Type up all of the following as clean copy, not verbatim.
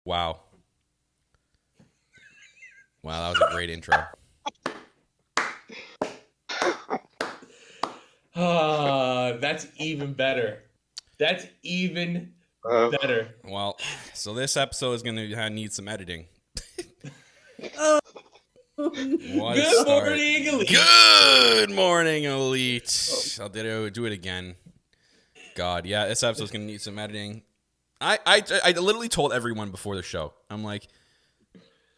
Wow. Wow, that was a great intro. That's even better. That's even better. Well, so this episode is going to need some editing. What a Good start. morning, Elite. Good morning, Elite. I'll do it again. God, yeah, this episode's going to need some editing. I literally told everyone before the show. I'm like,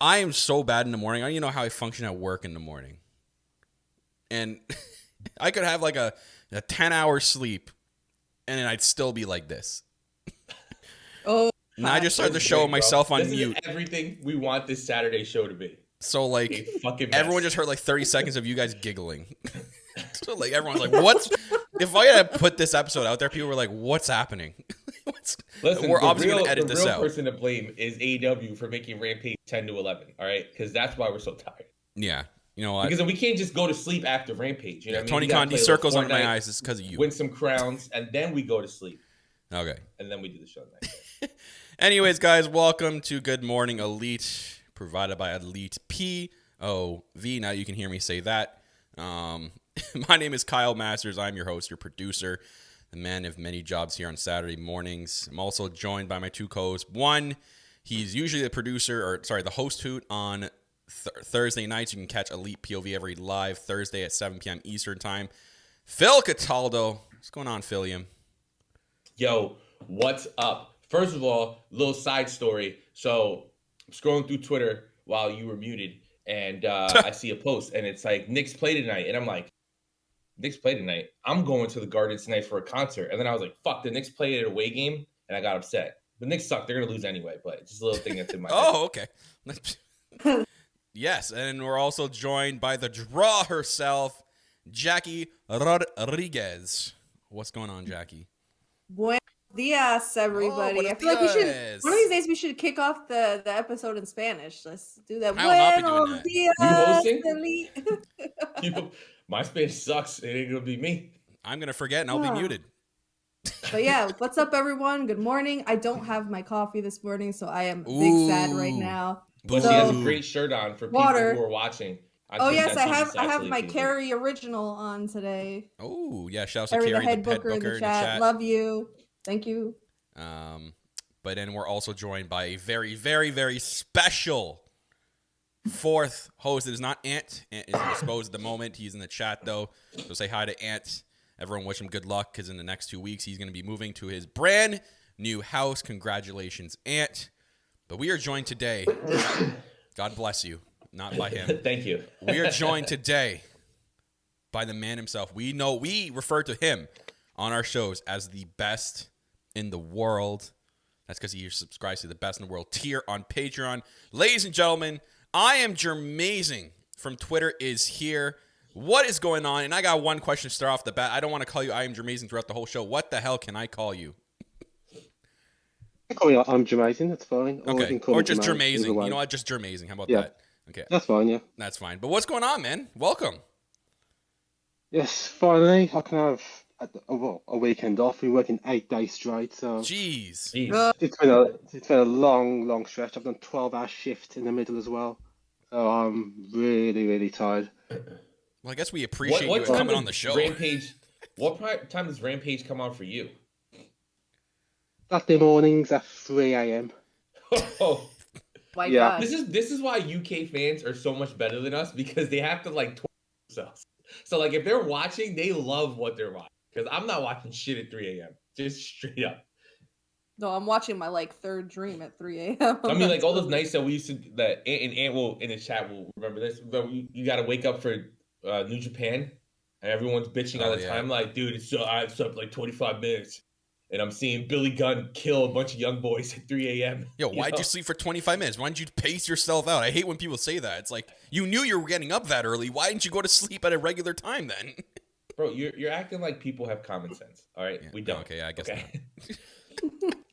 I am so bad in the morning. You know how I function at work in the morning. And I could have like a 10-hour sleep, and then I'd still be like this. Oh, and I just started the show with myself on mute. This is everything we want this Saturday show to be. So like, everyone just heard like 30 seconds of you guys giggling. So like, everyone's like, "What's?" If I had put this episode out there, people were like, "What's happening?" Listen, we're obviously going to edit this out. The real person to blame is AEW for making Rampage 10 to 11. All right, because that's why we're so tired. Yeah. You know what? Because we can't just go to sleep after Rampage. You know, Tony Khan, these circles under my eyes is because of you. Win some crowns, and then we go to sleep. Okay. And then we do the show next. Anyways, guys, welcome to Good Morning Elite, provided by Elite POV. Now you can hear me say that. My name is Kyle Masters. I'm your host, your producer, the man of many jobs here on Saturday mornings. I'm also joined by my two co-hosts. One, he's usually the host hoot on Thursday nights. You can catch Elite POV every live Thursday at 7 p.m. Eastern time. Phil Cataldo. What's going on, Philium? Yo, what's up? First of all, little side story. So I'm scrolling through Twitter while you were muted, and I see a post, and it's like, Knicks play tonight. And I'm like, Knicks play tonight? I'm going to the Garden tonight for a concert. And then I was like, fuck, the Knicks played at an away game, and I got upset. The Knicks suck. They're going to lose anyway, but it's just a little thing that's in my head. Oh, okay. Yes, and we're also joined by the draw herself, Jackie Rodriguez. What's going on, Jackie? Buenos dias, everybody. Oh, I feel like we should, one of these days, we should kick off the episode in Spanish. Let's do that. I will not be doing Buenos that. dias, You hosting? My Spanish sucks. It ain't going to be me. I'm going to forget, and I'll be muted. But yeah, what's up, everyone? Good morning. I don't have my coffee this morning, so I am big sad right now. But she has a great shirt on for people who are watching. Oh yes, I have my Carrie original on today. Oh yeah, shout out to Carrie, the head the pet booker in the chat. Love you, thank you. But then we're also joined by a very, very, very special fourth host. It is not Ant. Ant is indisposed at the moment. He's in the chat though, so say hi to Ant. Everyone wish him good luck because in the next 2 weeks he's going to be moving to his brand new house. Congratulations, Ant. But we are joined today. God bless you. Not by him. Thank you. We are joined today by the man himself. We refer to him on our shows as the best in the world. That's because he subscribes to the best in the world tier on Patreon. Ladies and gentlemen, I am Jermazing from Twitter is here. What is going on? And I got one question to start off the bat. I don't want to call you I am Jermazing throughout the whole show. What the hell can I call you? Call me I'm Jermazing, that's fine. Okay. Or just Jermazing. You know what? Just Jermazing. How about that? Okay. That's fine, yeah. That's fine. But what's going on, man? Welcome. Yes, finally, I can have a weekend off. We've been working 8 days straight, so... Jeez. It's been a long stretch. I've done 12-hour shift in the middle as well. So I'm really, really tired. Well, I guess we appreciate you coming on the show. Rampage. What time does Rampage come on for you? Saturday mornings at 3 a.m. Oh, my God. This is why UK fans are so much better than us because they have to like torture themselves. So like if they're watching, they love what they're watching because I'm not watching shit at 3 a.m. Just straight up. No, I'm watching my third dream at 3 a.m. I mean, like all those nights that we used to that Ant will in the chat will remember this. But you got to wake up for New Japan, and everyone's bitching on the time. Like, dude, I slept like 25 minutes. And I'm seeing Billy Gunn kill a bunch of young boys at 3 a.m. Yo, why'd you sleep for 25 minutes? Why didn't you pace yourself out? I hate when people say that. It's like, you knew you were getting up that early. Why didn't you go to sleep at a regular time then? Bro, you're acting like people have common sense. All right? Yeah, we don't. Okay, I guess not.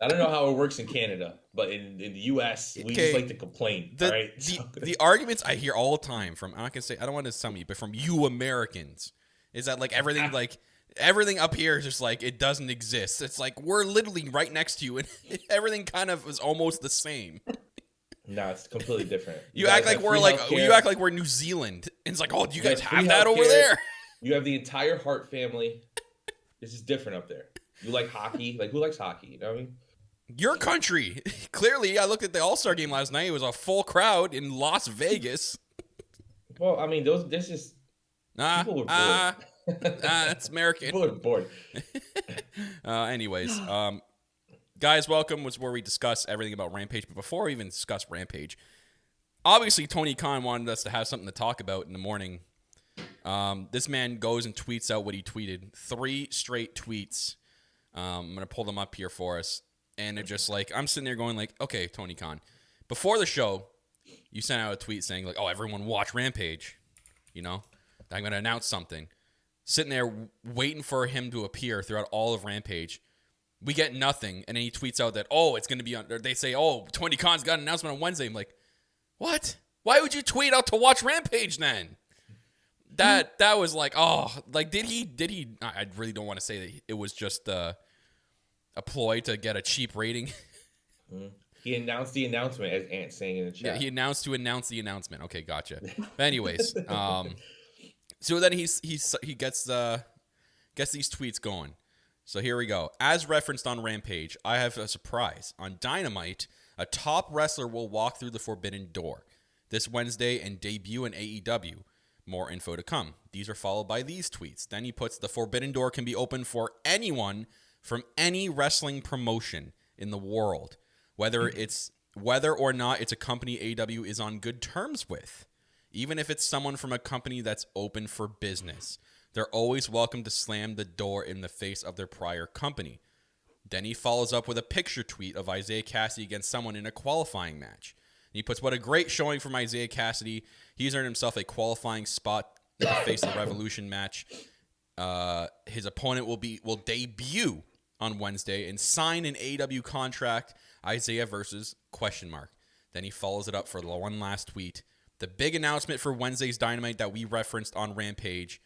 I don't know how it works in Canada, but in the U.S., we just like to complain. All right? The arguments I hear all the time from, I'm not going to say, I don't want to sum you, but from you Americans, is that everything up here is just like, it doesn't exist. It's like, we're literally right next to you, and everything kind of is almost the same. No, it's completely different. You act guys like have we're free like healthcare. you act like we're New Zealand. And it's like, oh, do you guys have free have that over healthcare. there? You have the entire Hart family. This is different up there. You like hockey? Like, who likes hockey? You know what I mean? Your country. Clearly, I looked at the All-Star game last night. It was a full crowd in Las Vegas. Well, I mean, there's just people were bored. It's American. People are bored. Anyways, guys, welcome. Was where we discuss everything about Rampage. But before we even discuss Rampage, obviously Tony Khan wanted us to have something to talk about in the morning. This man goes and tweets out what he tweeted. 3 straight tweets. I'm going to pull them up here for us. And they're just like, I'm sitting there going like, okay, Tony Khan. Before the show, you sent out a tweet saying like, oh, everyone watch Rampage. You know, I'm going to announce something. Sitting there waiting for him to appear throughout all of Rampage. We get nothing. And then he tweets out that, oh, it's going to be on, or they say, oh, Tony Khan's got an announcement on Wednesday. I'm like, what? Why would you tweet out to watch Rampage then? That was like, oh, like, did he, I really don't want to say that it was just a ploy to get a cheap rating. He announced the announcement, as Ant's saying in the chat. Yeah, he announced to announce the announcement. Okay, gotcha. But anyways, so then he gets these tweets going. So here we go. As referenced on Rampage, I have a surprise. On Dynamite, a top wrestler will walk through the Forbidden Door this Wednesday and debut in AEW. More info to come. These are followed by these tweets. Then he puts, the Forbidden Door can be open for anyone from any wrestling promotion in the world, whether or not it's a company AEW is on good terms with. Even if it's someone from a company that's open for business, they're always welcome to slam the door in the face of their prior company. Then he follows up with a picture tweet of Isaiah Cassidy against someone in a qualifying match. And he puts, what a great showing from Isaiah Cassidy. He's earned himself a qualifying spot in the Face of the Revolution match. His opponent will debut on Wednesday and sign an AEW contract, Isaiah versus ? Then he follows it up for the one last tweet. The big announcement for Wednesday's Dynamite that we referenced on Rampage,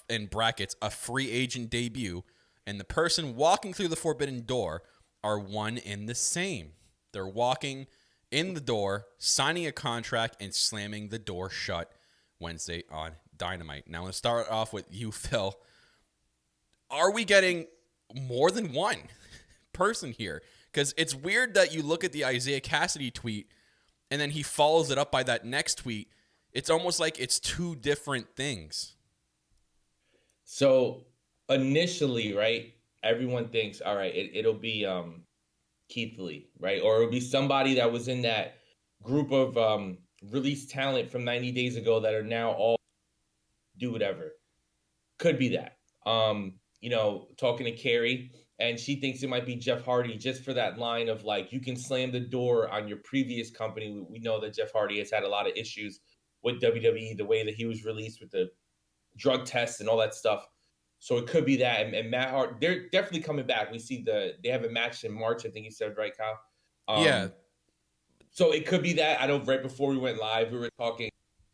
in brackets, a free agent debut, and the person walking through the Forbidden Door are one and the same. They're walking in the door, signing a contract, and slamming the door shut Wednesday on Dynamite. Now, I'm going to start off with you, Phil. Are we getting more than one person here? Because it's weird that you look at the Isaiah Cassidy tweet and then he follows it up by that next tweet. It's almost like it's 2 different things. So initially, right, everyone thinks, all right, it'll be Keith Lee, right? Or it'll be somebody that was in that group of released talent from 90 days ago that are now all do whatever. Could be that. Talking to Carrie, and she thinks it might be Jeff Hardy just for that line of like, you can slam the door on your previous company. We know that Jeff Hardy has had a lot of issues with WWE, the way that he was released with the drug tests and all that stuff. So it could be that. And Matt Hart, they're definitely coming back. We see they have a match in March, I think you said, right, Kyle? Yeah. So it could be that. I know right before we went live, we were talking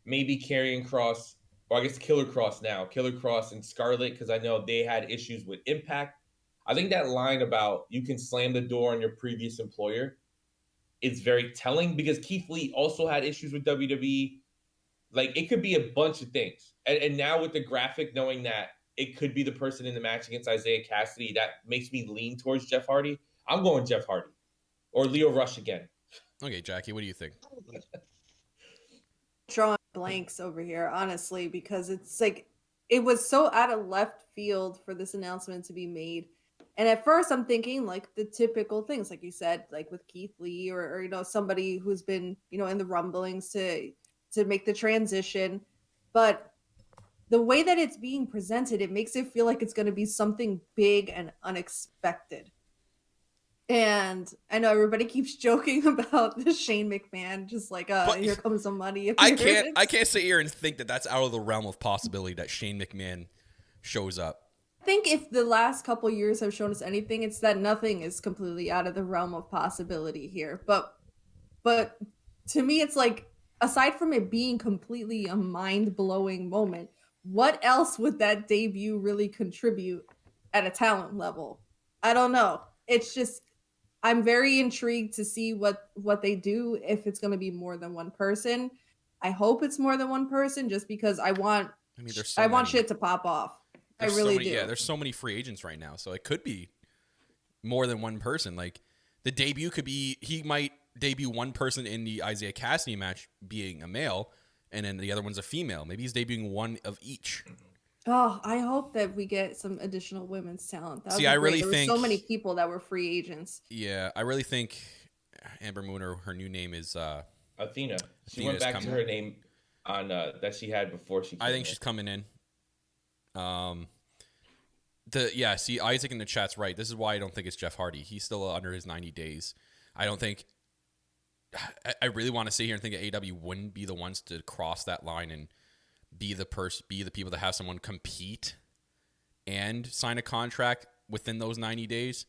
maybe Karrion Kross, or I guess Killer Kross now. Killer Kross and Scarlett, because I know they had issues with Impact. I think that line about you can slam the door on your previous employer is very telling, because Keith Lee also had issues with WWE. Like, it could be a bunch of things. And now with the graphic, knowing that it could be the person in the match against Isaiah Cassidy, that makes me lean towards Jeff Hardy. I'm going Jeff Hardy or Leo Rush again. Okay, Jackie, what do you think? Drawing blanks over here, honestly, because it's like it was so out of left field for this announcement to be made. And at first I'm thinking like the typical things, like you said, like with Keith Lee or somebody who's been, in the rumblings to make the transition. But the way that it's being presented, it makes it feel like it's going to be something big and unexpected. And I know everybody keeps joking about the Shane McMahon, just like, here comes some money. I can't sit here and think that that's out of the realm of possibility that Shane McMahon shows up. I think if the last couple years have shown us anything, it's that nothing is completely out of the realm of possibility here. But to me, it's like, aside from it being completely a mind-blowing moment, what else would that debut really contribute at a talent level? I don't know. It's just, I'm very intrigued to see what they do, if it's going to be more than one person. I hope it's more than one person, just because I want there's so I want many. shit to pop off. I There's so really many. do. Yeah, there's so many free agents right now, so it could be more than one person. Like the debut could be, he might debut one person in the Isaiah Cassidy match being a male, and then the other one's a female. Maybe he's debuting one of each. Oh, I hope that we get some additional women's talent. That would See, be I great. really There were think so many people that were free agents. Yeah, I really think Amber Moon, or her new name is Athena. She Athena's went back coming. to her name on that she had before she came I think in. she's coming in. See, Isaac in the chat's right. This is why I don't think it's Jeff Hardy. He's still under his 90 days. I don't think. I really want to sit here and think that AW wouldn't be the ones to cross that line and be the people that have someone compete and sign a contract within those 90 days.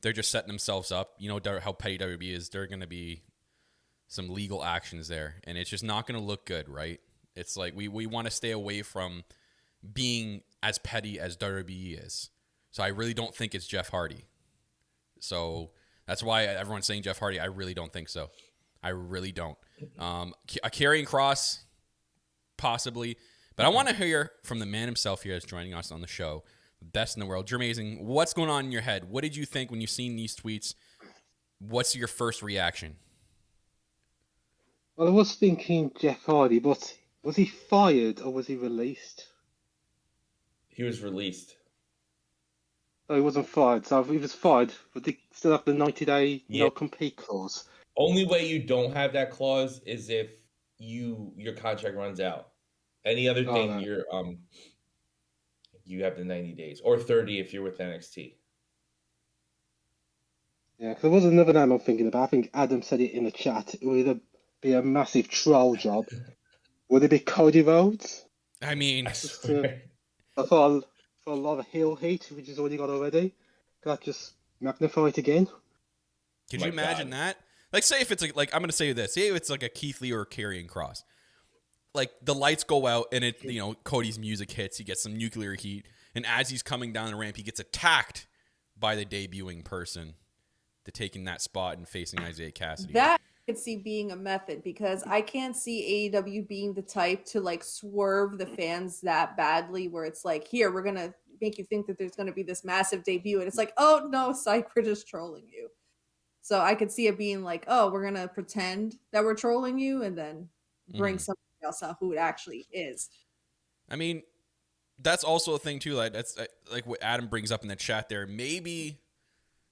They're just setting themselves up. You know how petty WB is. There are going to be some legal actions there, and it's just not going to look good, right? It's like we want to stay away from being as petty as WWE is. So I really don't think it's Jeff Hardy. So that's why everyone's saying Jeff Hardy. I really don't think so. I really don't. A Karrion Kross, possibly. But I want to hear from the man himself here that's joining us on the show. The best in the world. Drew Amazing, what's going on in your head? What did you think when you seen these tweets? What's your first reaction? Well, I was thinking Jeff Hardy, but was he fired or was he released? He was released. No, he wasn't fired. So if he was fired, would they still have the 90-day no compete clause? Only way you don't have that clause is if your contract runs out. Any other thing, No. you have the 90 days, or 30 if you're with NXT. Yeah, because there was another name I'm thinking about. I think Adam said it in the chat. It would either be a massive troll job. Would it be Cody Rhodes? I mean, for a lot of heel heat, which he's already got already. Could that just magnify it again? Could you imagine that? Like, say if it's like I'm gonna say this. Say if it's like a Keith Lee or a Karrion Kross. Like the lights go out and Cody's music hits. He gets some nuclear heat, and as he's coming down the ramp, he gets attacked by the debuting person to taking that spot and facing Isaiah Cassidy. That I could see being a method, because I can't see AEW being the type to like swerve the fans that badly, where it's like, here, we're gonna make you think that there's gonna be this massive debut, and it's like, oh no, psych, we're just trolling you. So I could see it being like, oh, we're gonna pretend that we're trolling you and then bring somebody else out who it actually is. I mean, that's also a thing too. Like that's like what Adam brings up in the chat there. Maybe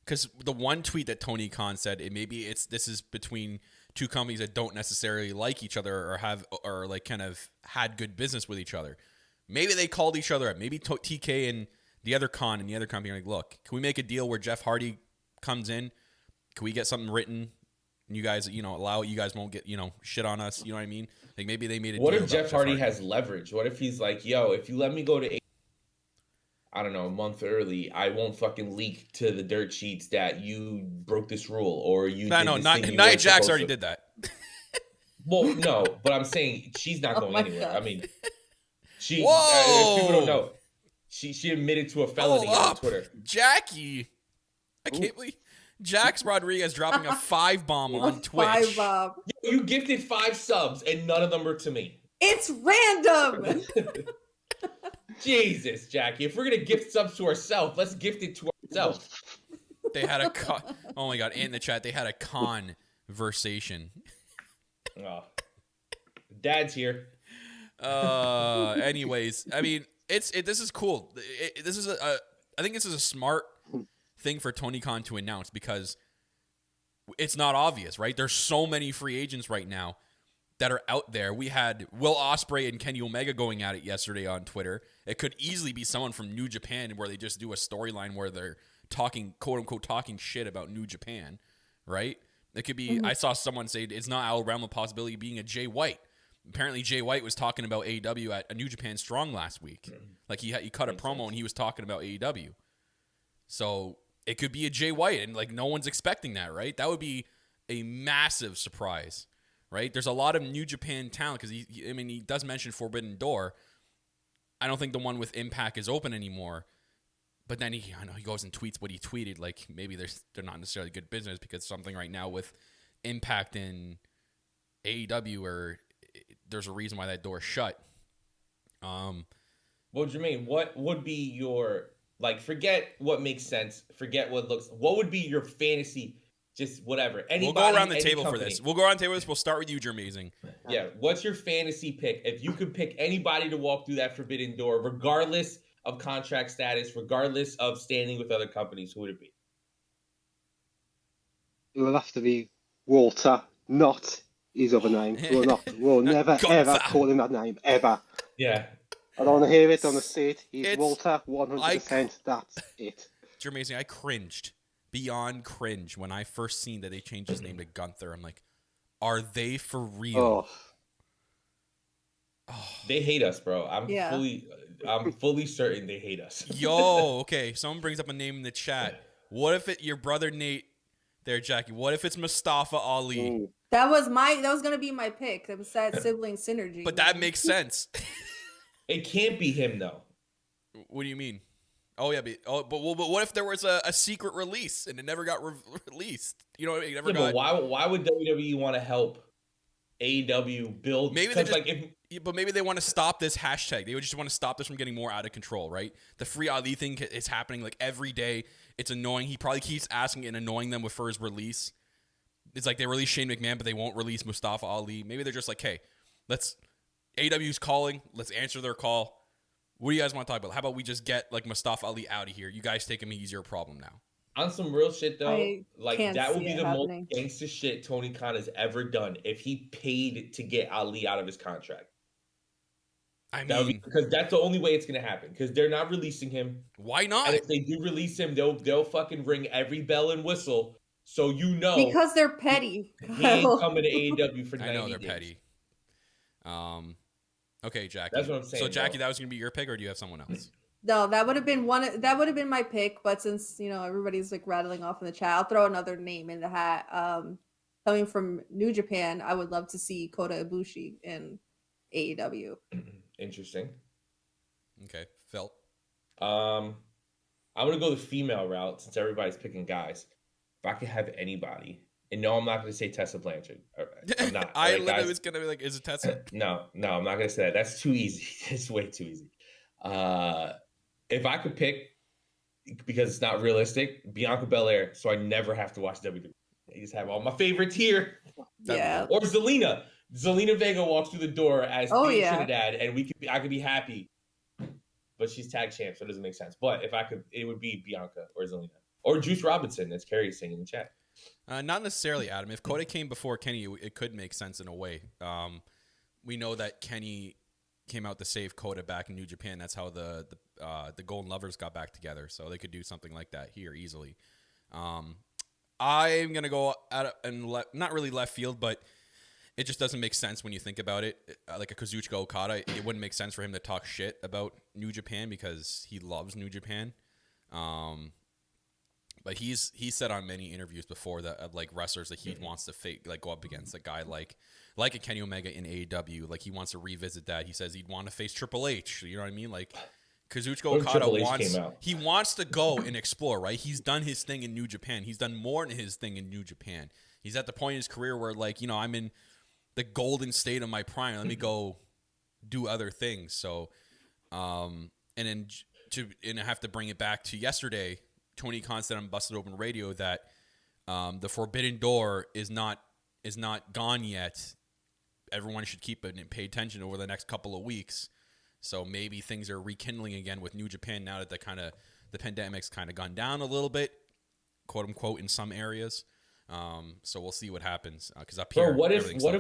because the one tweet that Tony Khan said, this is between two companies that don't necessarily like each other or like kind of had good business with each other. Maybe they called each other up. Maybe TK and the other Khan and the other company are like, look, can we make a deal where Jeff Hardy comes in? Can we get something written? And you guys, allow it. You guys won't get, shit on us. You know what I mean? Like maybe they made a deal. What if Jeff Hardy has leverage? What if he's like, yo, if you let me go to I don't know, a month early, I won't fucking leak to the dirt sheets that you broke this rule or you Nia Jax already did that. Well, no, but I'm saying she's not going anywhere. God. I mean, if Whoa! people don't know, she admitted to a felony on Twitter. Jackie, I can't believe Jax Rodriguez dropping a 5-bomb on Twitch. 5-bomb. You gifted 5 subs and none of them are to me. It's random. Jesus, Jackie. If we're going to gift subs to ourselves, let's gift it to ourselves. They had oh my God, in the chat, they had a conversation. Oh. Dad's here. Anyways, I mean, this is cool. I think this is a smart thing for Tony Khan to announce because it's not obvious, right? There's so many free agents right now that are out there. We had Will Ospreay and Kenny Omega going at it yesterday on Twitter. It could easily be someone from New Japan where they just do a storyline where they're talking, quote unquote, talking shit about New Japan, right? It could be, I saw someone say it's not out of realm of possibility being a Jay White. Apparently Jay White was talking about AEW at a New Japan Strong last week. Like he cut a promo and he was talking about AEW. So it could be a Jay White and like no one's expecting that, right? That would be a massive surprise, right? There's a lot of New Japan talent because he does mention Forbidden Door. I don't think the one with Impact is open anymore, But then I know he goes and tweets what he tweeted. Like maybe they're not necessarily good business because something right now with Impact in AEW, or there's a reason why that door's shut. Well, Jermaine, what would be your, like, forget what makes sense, forget what would be your fantasy, just whatever. Anybody, we'll go around the table company. for this. We'll go around the table for this. We'll start with you, Jermazing. Yeah, what's your fantasy pick? If you could pick anybody to walk through that forbidden door, regardless of contract status, regardless of standing with other companies, who would it be? It will have to be Walter, not his other name. We'll never, ever call him that name, ever. Yeah. I don't want to hear it, I don't want to see it. He's It's- Walter, 100%. That's it. Jermazing, I cringed. Beyond cringe when I first seen that they changed his name to Gunther. I'm like, are they for real? Oh. They hate us, bro. I'm Yeah. fully certain they hate us. Yo, okay. Someone brings up a name in the chat. What if your brother Nate there, Jackie? What if it's Mustafa Ali? Ooh. That was gonna be my pick. That was that sibling synergy. But that makes sense. It can't be him though. What do you mean? Oh yeah, but what if there was a secret release and it never got released? You know, it never got. But why would WWE want to help AEW build? Maybe they just, but maybe they want to stop this hashtag. They would just want to stop this from getting more out of control, right? The free Ali thing is happening like every day. It's annoying. He probably keeps asking and annoying them for his release. It's like they release Shane McMahon, but they won't release Mustafa Ali. Maybe they're just like, hey, AEW's calling. Let's answer their call. What do you guys want to talk about? How about we just get like Mustafa Ali out of here? You guys take him. He's your problem now. on some real shit though, that would be the happening. most gangster shit Tony Khan has ever done if he paid to get Ali out of his contract. I That would be, mean, because that's the only way it's gonna happen. Because they're not releasing him, why not? and if they do release him, they'll fucking ring every bell and whistle, so you know Because they're petty. he ain't coming to AEW for 90 I know they're days. petty. Okay, Jackie. That's what I'm saying, So, Jackie, bro. that was gonna be your pick, or do you have someone else? No, that would have been my pick, but since everybody's like rattling off in the chat, I'll throw another name in the hat. Coming from New Japan, I would love to see Kota Ibushi in AEW. Interesting. Okay, Phil. I'm gonna go the female route since everybody's picking guys. If I could have anybody, and no, I'm not gonna say Tessa Blanchard. I'm not. I Like, literally guys, was gonna be like, is it Tessa? No, I'm not gonna say that. That's too easy. It's way too easy. If I could pick, because it's not realistic, Bianca Belair, so I never have to watch WWE. I just have all my favorites here. Yeah. Or Zelina. Zelina Vega walks through the door as Team yeah. Trinidad, and I could be happy. But she's tag champ, so it doesn't make sense. But if I could, it would be Bianca or Zelina. Or Juice Robinson, that's Carrie saying in the chat. Not necessarily, Adam. If Kota came before Kenny, it could make sense in a way. We know that Kenny came out to save Kota back in New Japan. That's how the Golden Lovers got back together. So they could do something like that here easily. I'm gonna go out and not really left field, but it just doesn't make sense when you think about it. Like a Kazuchika Okada, it wouldn't make sense for him to talk shit about New Japan because he loves New Japan. But he's said on many interviews before that like wrestlers that he wants to go up against a guy like a Kenny Omega in AEW. Like he wants to revisit that. He says he'd want to face Triple H. You know what I mean? Like Kazuchika Okada wants to go and explore, right? He's done his thing in New Japan. He's done more than his thing in New Japan. He's at the point in his career where like, I'm in the golden state of my prime. Let me go do other things. So, and I have to bring it back to yesterday. Tony Khan said on Busted Open Radio that the Forbidden Door is not gone yet. Everyone should keep it and pay attention over the next couple of weeks. So maybe things are rekindling again with New Japan now that the pandemic's kind of gone down a little bit, quote unquote, in some areas. So we'll see what happens because up here, what if closed.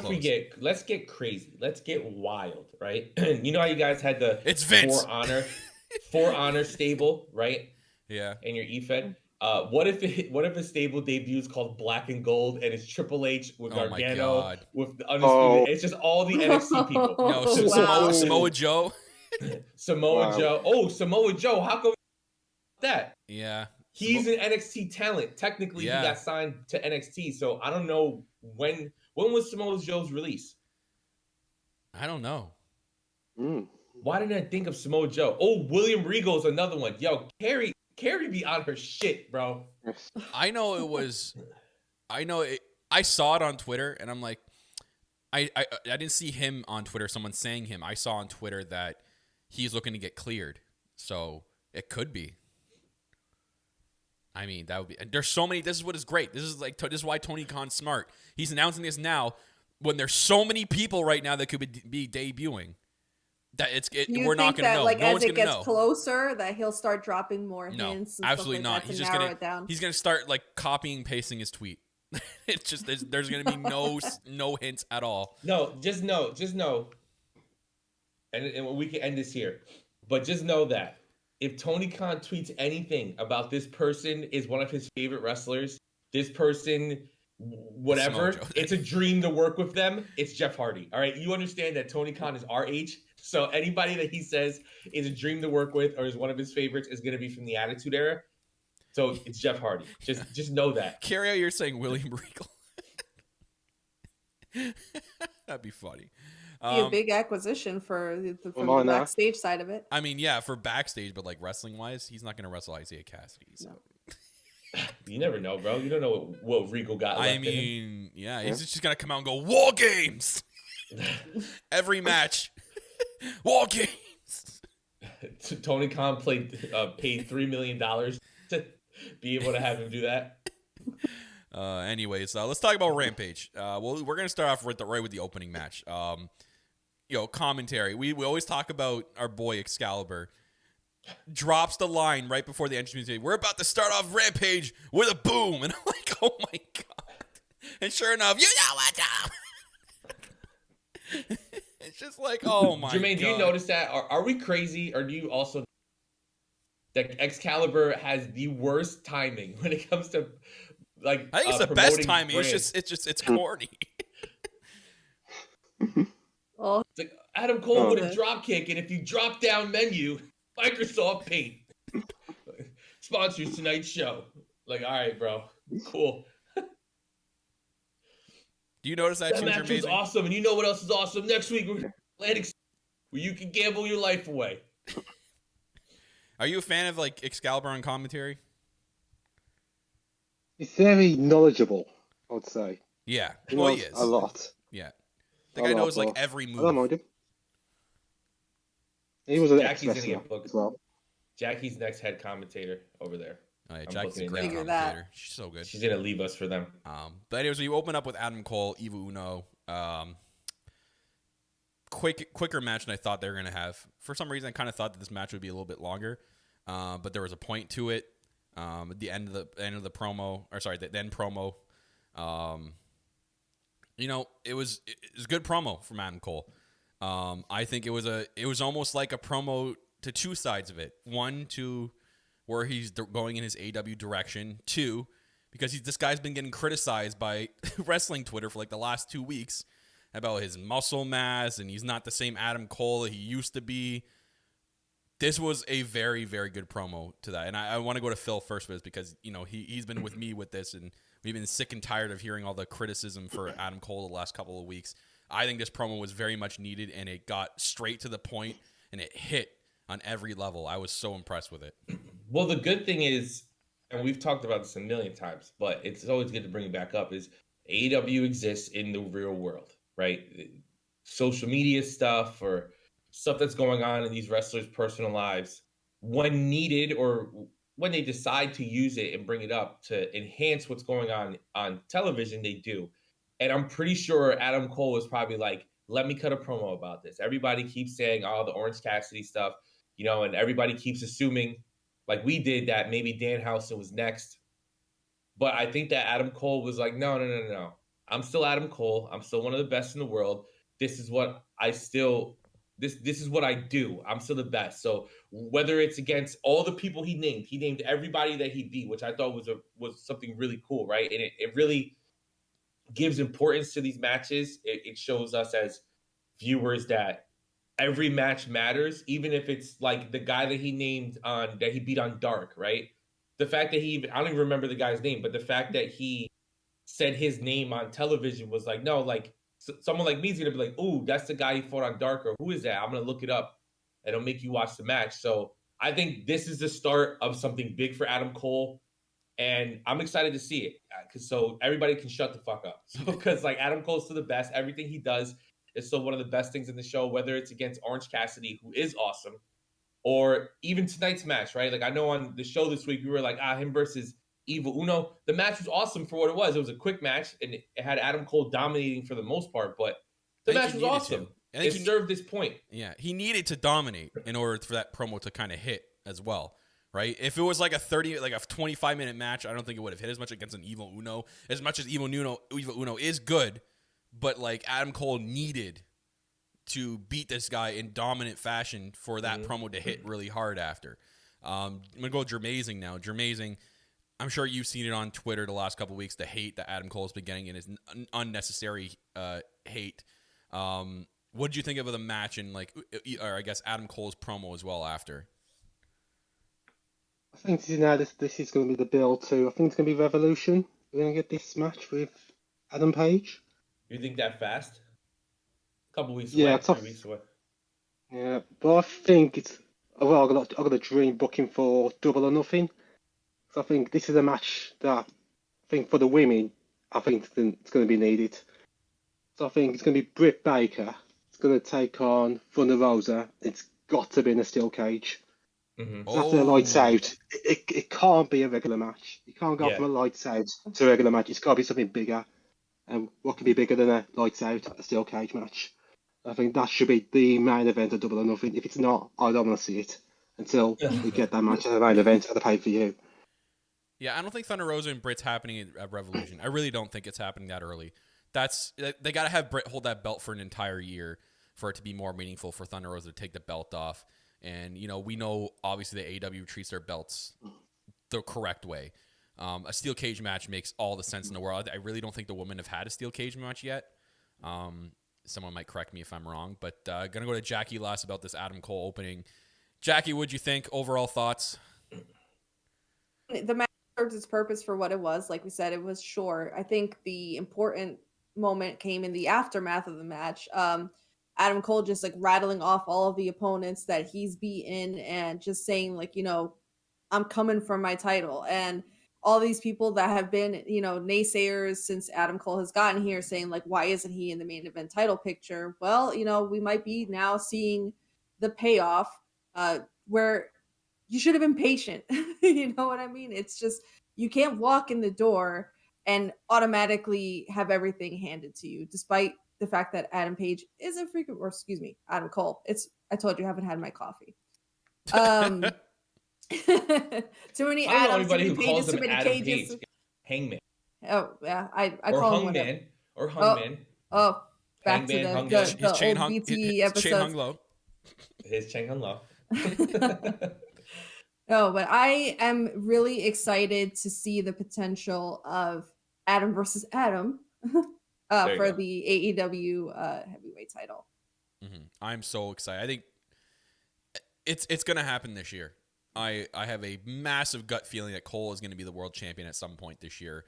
let's get crazy, let's get wild, right? You know how you guys had the it's Vince For Honor stable, right? Yeah. And your E-Fed. What if a stable debuts called Black and Gold and it's Triple H with Gargano with the Undisputed? It's just all the NXT people. No, Wow. Samoa Joe. Samoa Joe. Oh, Samoa Joe. How come that? Yeah. He's an NXT talent. Technically, he got signed to NXT. So I don't know when was Samoa Joe's release? I don't know. Why didn't I think of Samoa Joe? Oh, William Regal's another one. Yo, Carrie, Carrie be on her shit, bro. I know it was. I saw it on Twitter, and I'm like, I didn't see him on Twitter. Someone saying him. I saw on Twitter that he's looking to get cleared. So it could be. I mean, that would be. And there's so many. This is what is great. This is why Tony Khan's smart. He's announcing this now when there's so many people right now that could be debuting. That we're not going to know. Like, no as one's it going to gets know. closer, that he'll start dropping more No, hints. And absolutely stuff like not. that He's to just narrow gonna it down. he's gonna start like copying pasting his tweet. It's just there's gonna be no hints at all. No, just know, and we can end this here, but just know that if Tony Khan tweets anything about this person is one of his favorite wrestlers, this person, whatever, it's a dream to work with them. It's Jeff Hardy. All right, you understand that Tony Khan is our age, so anybody that he says is a dream to work with or is one of his favorites is going to be from the Attitude Era. So it's Jeff Hardy. Just know that. Carry out, you're saying William Regal. That'd be funny. Be a big acquisition for the backstage side of it. I mean, yeah, for backstage, but like wrestling wise, he's not going to wrestle Isaiah Cassidy. So. No. You never know, bro. You don't know what Regal got. I mean, yeah, he's just going to come out and go, War Games! Every match. War Games! Tony Khan paid $3 million to be able to have him do that. Anyways, let's talk about Rampage. We're going to start off with the opening match. Commentary. We always talk about our boy Excalibur. Drops the line right before the entrance music. We're about to start off Rampage with a boom. And I'm like, oh my God. And sure enough, you know what's up. It's just like, oh my Jermaine, God. do you notice that? Are we crazy? Or do you also that Excalibur has the worst timing when it comes to like I think it's the best timing. It's corny. Oh, it's like Adam Cole with a drop kick, and if you drop down menu, Microsoft Paint sponsors tonight's show. Like, all right, bro, cool. Do you notice that match was awesome, and you know what else is awesome? Next week, we're Atlantic, where you can gamble your life away. Are you a fan of like Excalibur on commentary? He's very knowledgeable, I would say. Yeah, He well, knows he is. a lot. Yeah, the guy knows like every move. I don't mind him. He was an Jackie's gonna ex-wrestler get booked as well. Jackie's next head commentator over there. Oh, yeah, I'm Jackie's a looking great at that. commentator. She's so good. She's gonna leave us for them. But anyways, you open up with Adam Cole, Evil Uno. Quicker match than I thought they were gonna have. For some reason, I kind of thought that this match would be a little bit longer. But there was a point to it. At the end of the promo, or sorry, the end promo. It was a good promo from Adam Cole. I think it was almost like a promo to two sides of it. One, to where he's going in his AW direction. Two, because this guy's been getting criticized by wrestling Twitter for like the last 2 weeks about his muscle mass, and he's not the same Adam Cole that he used to be. This was a very, very good promo to that. And I want to go to Phil first with this because, he's been with me with this, and we've been sick and tired of hearing all the criticism for Adam Cole the last couple of weeks. I think this promo was very much needed, and it got straight to the point, and it hit on every level. I was so impressed with it. Well, the good thing is, and we've talked about this a million times, but it's always good to bring it back up, is AEW exists in the real world, right? Social media stuff or stuff that's going on in these wrestlers' personal lives, when needed or when they decide to use it and bring it up to enhance what's going on television, they do. And I'm pretty sure Adam Cole was probably like, let me cut a promo about this. Everybody keeps saying, the Orange Cassidy stuff, and everybody keeps assuming, like we did, that maybe Danhausen was next. But I think that Adam Cole was like, no. I'm still Adam Cole. I'm still one of the best in the world. This is what this is what I do. I'm still the best. So whether it's against all the people he named everybody that he beat, which I thought was something really cool, right? And it really gives importance to these matches. It shows us as viewers that every match matters, even if it's like the guy that he named that he beat on Dark, right? The fact that I don't even remember the guy's name, but the fact that he said his name on television was like, no, like, someone like me is going to be like, ooh, that's the guy he fought on Dark, or who is that? I'm going to look it up, and it'll make you watch the match. So I think this is the start of something big for Adam Cole, and I'm excited to see it because so everybody can shut the fuck up. So because like Adam Cole's still the best, everything he does is still one of the best things in the show. Whether it's against Orange Cassidy, who is awesome, or even tonight's match, right? Like I know on the show this week we were like, him versus Evil Uno. The match was awesome for what it was. It was a quick match, and it had Adam Cole dominating for the most part, but the match was awesome. It served this point. Yeah, he needed to dominate in order for that promo to kind of hit as well, right? If it was like a 25-minute match, I don't think it would have hit as much against an Evil Uno. As much as Evil Uno is good, but like Adam Cole needed to beat this guy in dominant fashion for that promo to hit really hard after. I'm gonna go Jermazing now. Jermazing, I'm sure you've seen it on Twitter the last couple of weeks. The hate that Adam Cole's been getting in is unnecessary hate. What did you think of the match and like, or I guess Adam Cole's promo as well after? I think this is going to be the build to. I think it's going to be Revolution. We're going to get this match with Adam Page. You think that fast? A couple weeks away. 3 weeks away. Yeah, but I think it's. Well, I've got a dream booking for Double or Nothing. So I think this is a match that I think for the women, I think it's going to be needed. So I think it's going to be Britt Baker. It's going to take on Thunder Rosa. It's got to be in a steel cage. After the lights out, it can't be a regular match. You can't go from a lights out to a regular match. It's got to be something bigger. And what could be bigger than a lights out, a steel cage match? I think that should be the main event of Double or Nothing. If it's not, I don't want to see it until we get that match at the main event at the pay-per-view. Yeah, I don't think Thunder Rosa and Britt's happening at Revolution. I really don't think it's happening that early. They got to have Britt hold that belt for an entire year for it to be more meaningful for Thunder Rosa to take the belt off. And, we know, obviously, the AEW treats their belts the correct way. A steel cage match makes all the sense in the world. I really don't think the women have had a steel cage match yet. Someone might correct me if I'm wrong. But going to go to Jackie last about this Adam Cole opening. Jackie, what'd you think? Overall thoughts? The match served its purpose for what it was. Like we said, it was short. I think the important moment came in the aftermath of the match. Adam Cole just like rattling off all of the opponents that he's beaten and just saying like, I'm coming for my title. And all these people that have been, naysayers since Adam Cole has gotten here saying like, why isn't he in the main event title picture? Well, we might be now seeing the payoff where you should have been patient. You know what I mean? It's just, you can't walk in the door and automatically have everything handed to you, despite the fact that Adam Page is a freaking, or excuse me, Adam Cole. I told you I haven't had my coffee. Too many Adams, too many Pages, too many Cages. Page. Hangman. Oh yeah, I call him Hangman or Hungman. Oh, back Hangman, to the old BT episodes. Chain hung low. His chain hung low. No, but I am really excited to see the potential of Adam versus Adam for the AEW heavyweight title. Mm-hmm. I'm so excited. I think it's going to happen this year. I have a massive gut feeling that Cole is going to be the world champion at some point this year.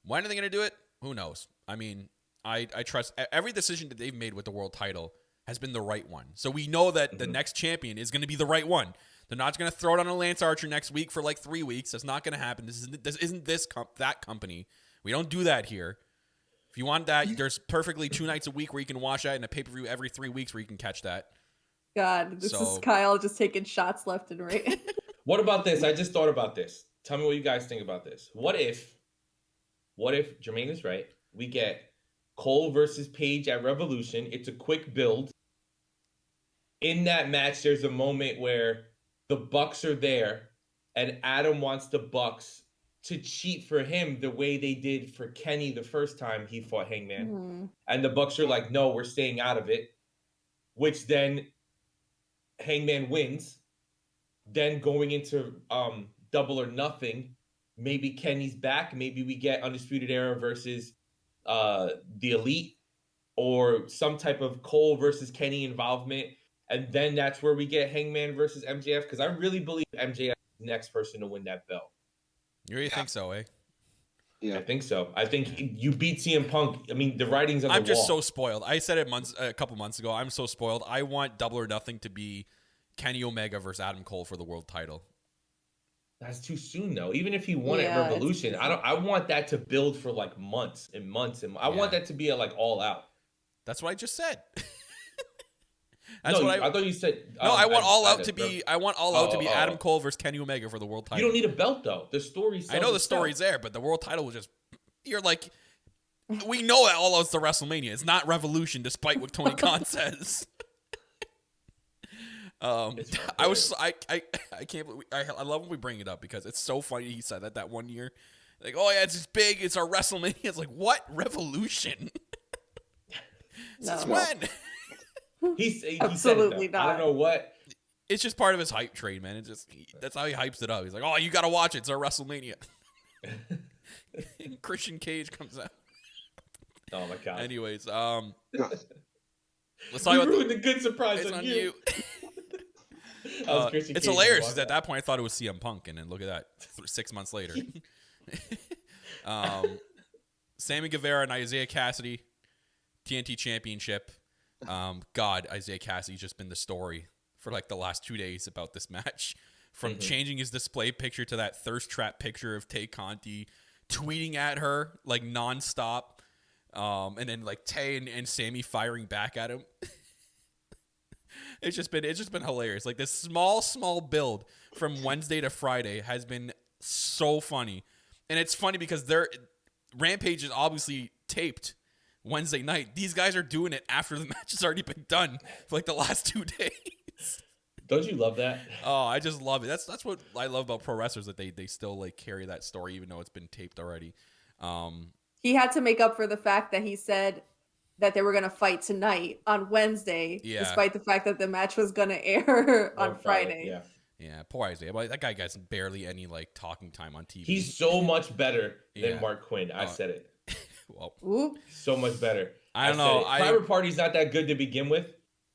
When are they going to do it? Who knows? I mean, I trust every decision that they've made with the world title has been the right one. So we know that the next champion is going to be the right one. They're not going to throw it on a Lance Archer next week for like 3 weeks. That's not going to happen. This isn't that company. We don't do that here. If you want that, there's perfectly 2 nights a week where you can watch that, and a pay-per-view every 3 weeks where you can catch that. God, this is Kyle just taking shots left and right. What about this? I just thought about this. Tell me what you guys think about this. What if Jermaine is right? We get Cole versus Page at Revolution. It's a quick build. In that match, there's a moment where the Bucks are there, and Adam wants the Bucks to cheat for him the way they did for Kenny the first time he fought Hangman. Mm-hmm. And the Bucks are like, no, we're staying out of it. Which then Hangman wins. Then going into Double or Nothing, maybe Kenny's back. Maybe we get Undisputed Era versus the Elite, or some type of Cole versus Kenny involvement. And then that's where we get Hangman versus MJF, because I really believe MJF is the next person to win that belt. You really think so, eh? Yeah, I think so. I think you beat CM Punk. I mean, the writing's on the wall. I'm just so spoiled. I said it a couple months ago. I'm so spoiled. I want Double or Nothing to be Kenny Omega versus Adam Cole for the world title. That's too soon though. Even if he won at Yeah, it's Revolution, too I want that to build for like months and months, and I want Yeah. that to be a, like all out. That's what I just said. No, I thought you said No, I want all out to Rev- be. I want all out to be Adam Cole versus Kenny Omega for the world title. You don't need a belt though. The story. I know the story's there, but the world title was just. You're like, we know that all out's the WrestleMania. It's not Revolution, despite what Tony Khan says. I can't believe I love when we bring it up because it's so funny. He said that one year, like, oh yeah, it's just big. It's our WrestleMania. It's like, what Revolution? Since when? He Absolutely said it, not. I don't know what. It's just part of his hype train, man. It's just that's how he hypes it up. He's like, oh, you got to watch it. It's our WrestleMania. Christian Cage comes out. Oh my god. Anyways, Yeah. let's talk You about ruined the good surprise it's on you. Christian It's Cage hilarious walk because at out. that point I thought it was CM Punk, and then look at that, 6 months later. Sammy Guevara and Isaiah Cassidy, TNT Championship. God, Isaiah Cassidy's just been the story for like the last 2 days about this match. From changing his display picture to that thirst trap picture of Tay Conti, tweeting at her like nonstop, and then like Tay and Sammy firing back at him. It's just been hilarious. Like this small build from Wednesday to Friday has been so funny, and it's funny because Rampage is obviously taped Wednesday night. These guys are doing it after the match has already been done for like the last 2 days. Don't you love that? Oh, I just love it. That's what I love about pro wrestlers, that they still like carry that story even though it's been taped already. He had to make up for the fact that he said that they were going to fight tonight on Wednesday, despite the fact that the match was going to air on Friday. Yeah, poor Isaiah. But that guy gets barely any like talking time on TV. He's so much better than Mark Quinn. I said it. Well, Ooh. So much better. I don't know. Private Party's not that good to begin with,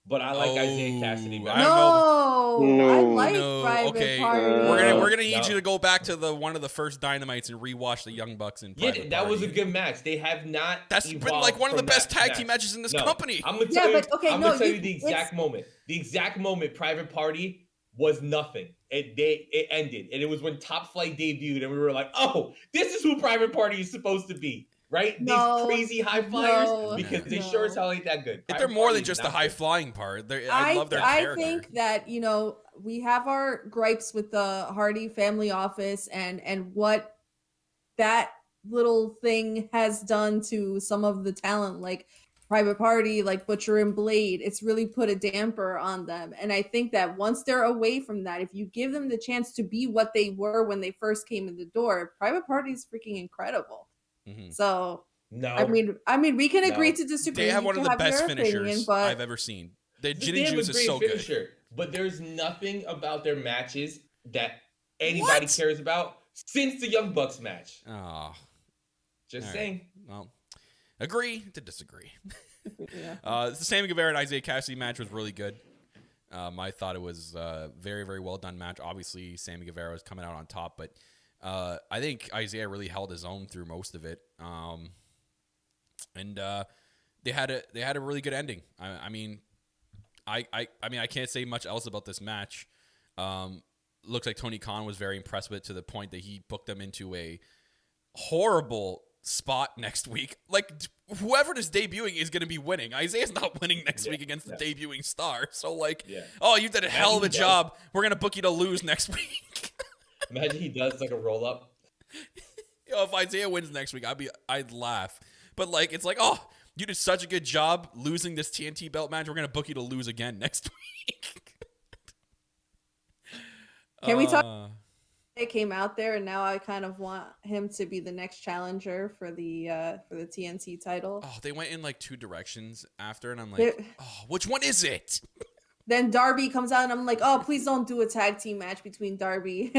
but I like Isaiah Cassidy better. I don't know. I No. like No, Private okay. Party. We're gonna need you to go back to one of the first Dynamites and rewatch the Young Bucks and Private Party. That was a good match. They have not. That's been like one of the best tag team matches in this company. I'm gonna tell you. I'm gonna tell you the it's- exact moment. The exact moment Private Party was nothing. It ended, and it was when Top Flight debuted, and we were like, "Oh, this is who Private Party is supposed to be." Right? No, These crazy high flyers, because they sure as hell ain't that good. They're more than just the high flying part. I love their character. I think that, we have our gripes with the Hardy family office and what that little thing has done to some of the talent, like Private Party, like Butcher and Blade. It's really put a damper on them. And I think that once they're away from that, if you give them the chance to be what they were when they first came in the door, Private Party is freaking incredible. Mm-hmm. So no, I mean, we can agree to disagree. They have You one of can the best your finishers opinion, but I've ever seen. The They Ginny have a Juice is great so finisher, good. but there's nothing about their matches that anybody cares about since the Young Bucks match. Oh, Just saying. Well, agree to disagree. yeah. The Sammy Guevara and Isaiah Cassidy match was really good. I thought it was a very, very well done match. Obviously, Sammy Guevara was coming out on top, but I think Isaiah really held his own through most of it. And they had a really good ending. I mean, I can't say much else about this match. Looks like Tony Khan was very impressed with it to the point that he booked them into a horrible spot next week. Like, whoever is debuting is going to be winning. Isaiah's not winning next week against the debuting star. So, like, oh, you did a hell of a job. We're going to book you to lose next week. Imagine he does like a roll up. If Isaiah wins next week, I'd laugh. But, like, it's like, oh, you did such a good job losing this TNT belt match. We're going to book you to lose again next week. Can we talk? It came out there, and now I kind of want him to be the next challenger for the TNT title. Oh, they went in like two directions after, and I'm like, which one is it? Then Darby comes out, and I'm like, oh, please don't do a tag team match between Darby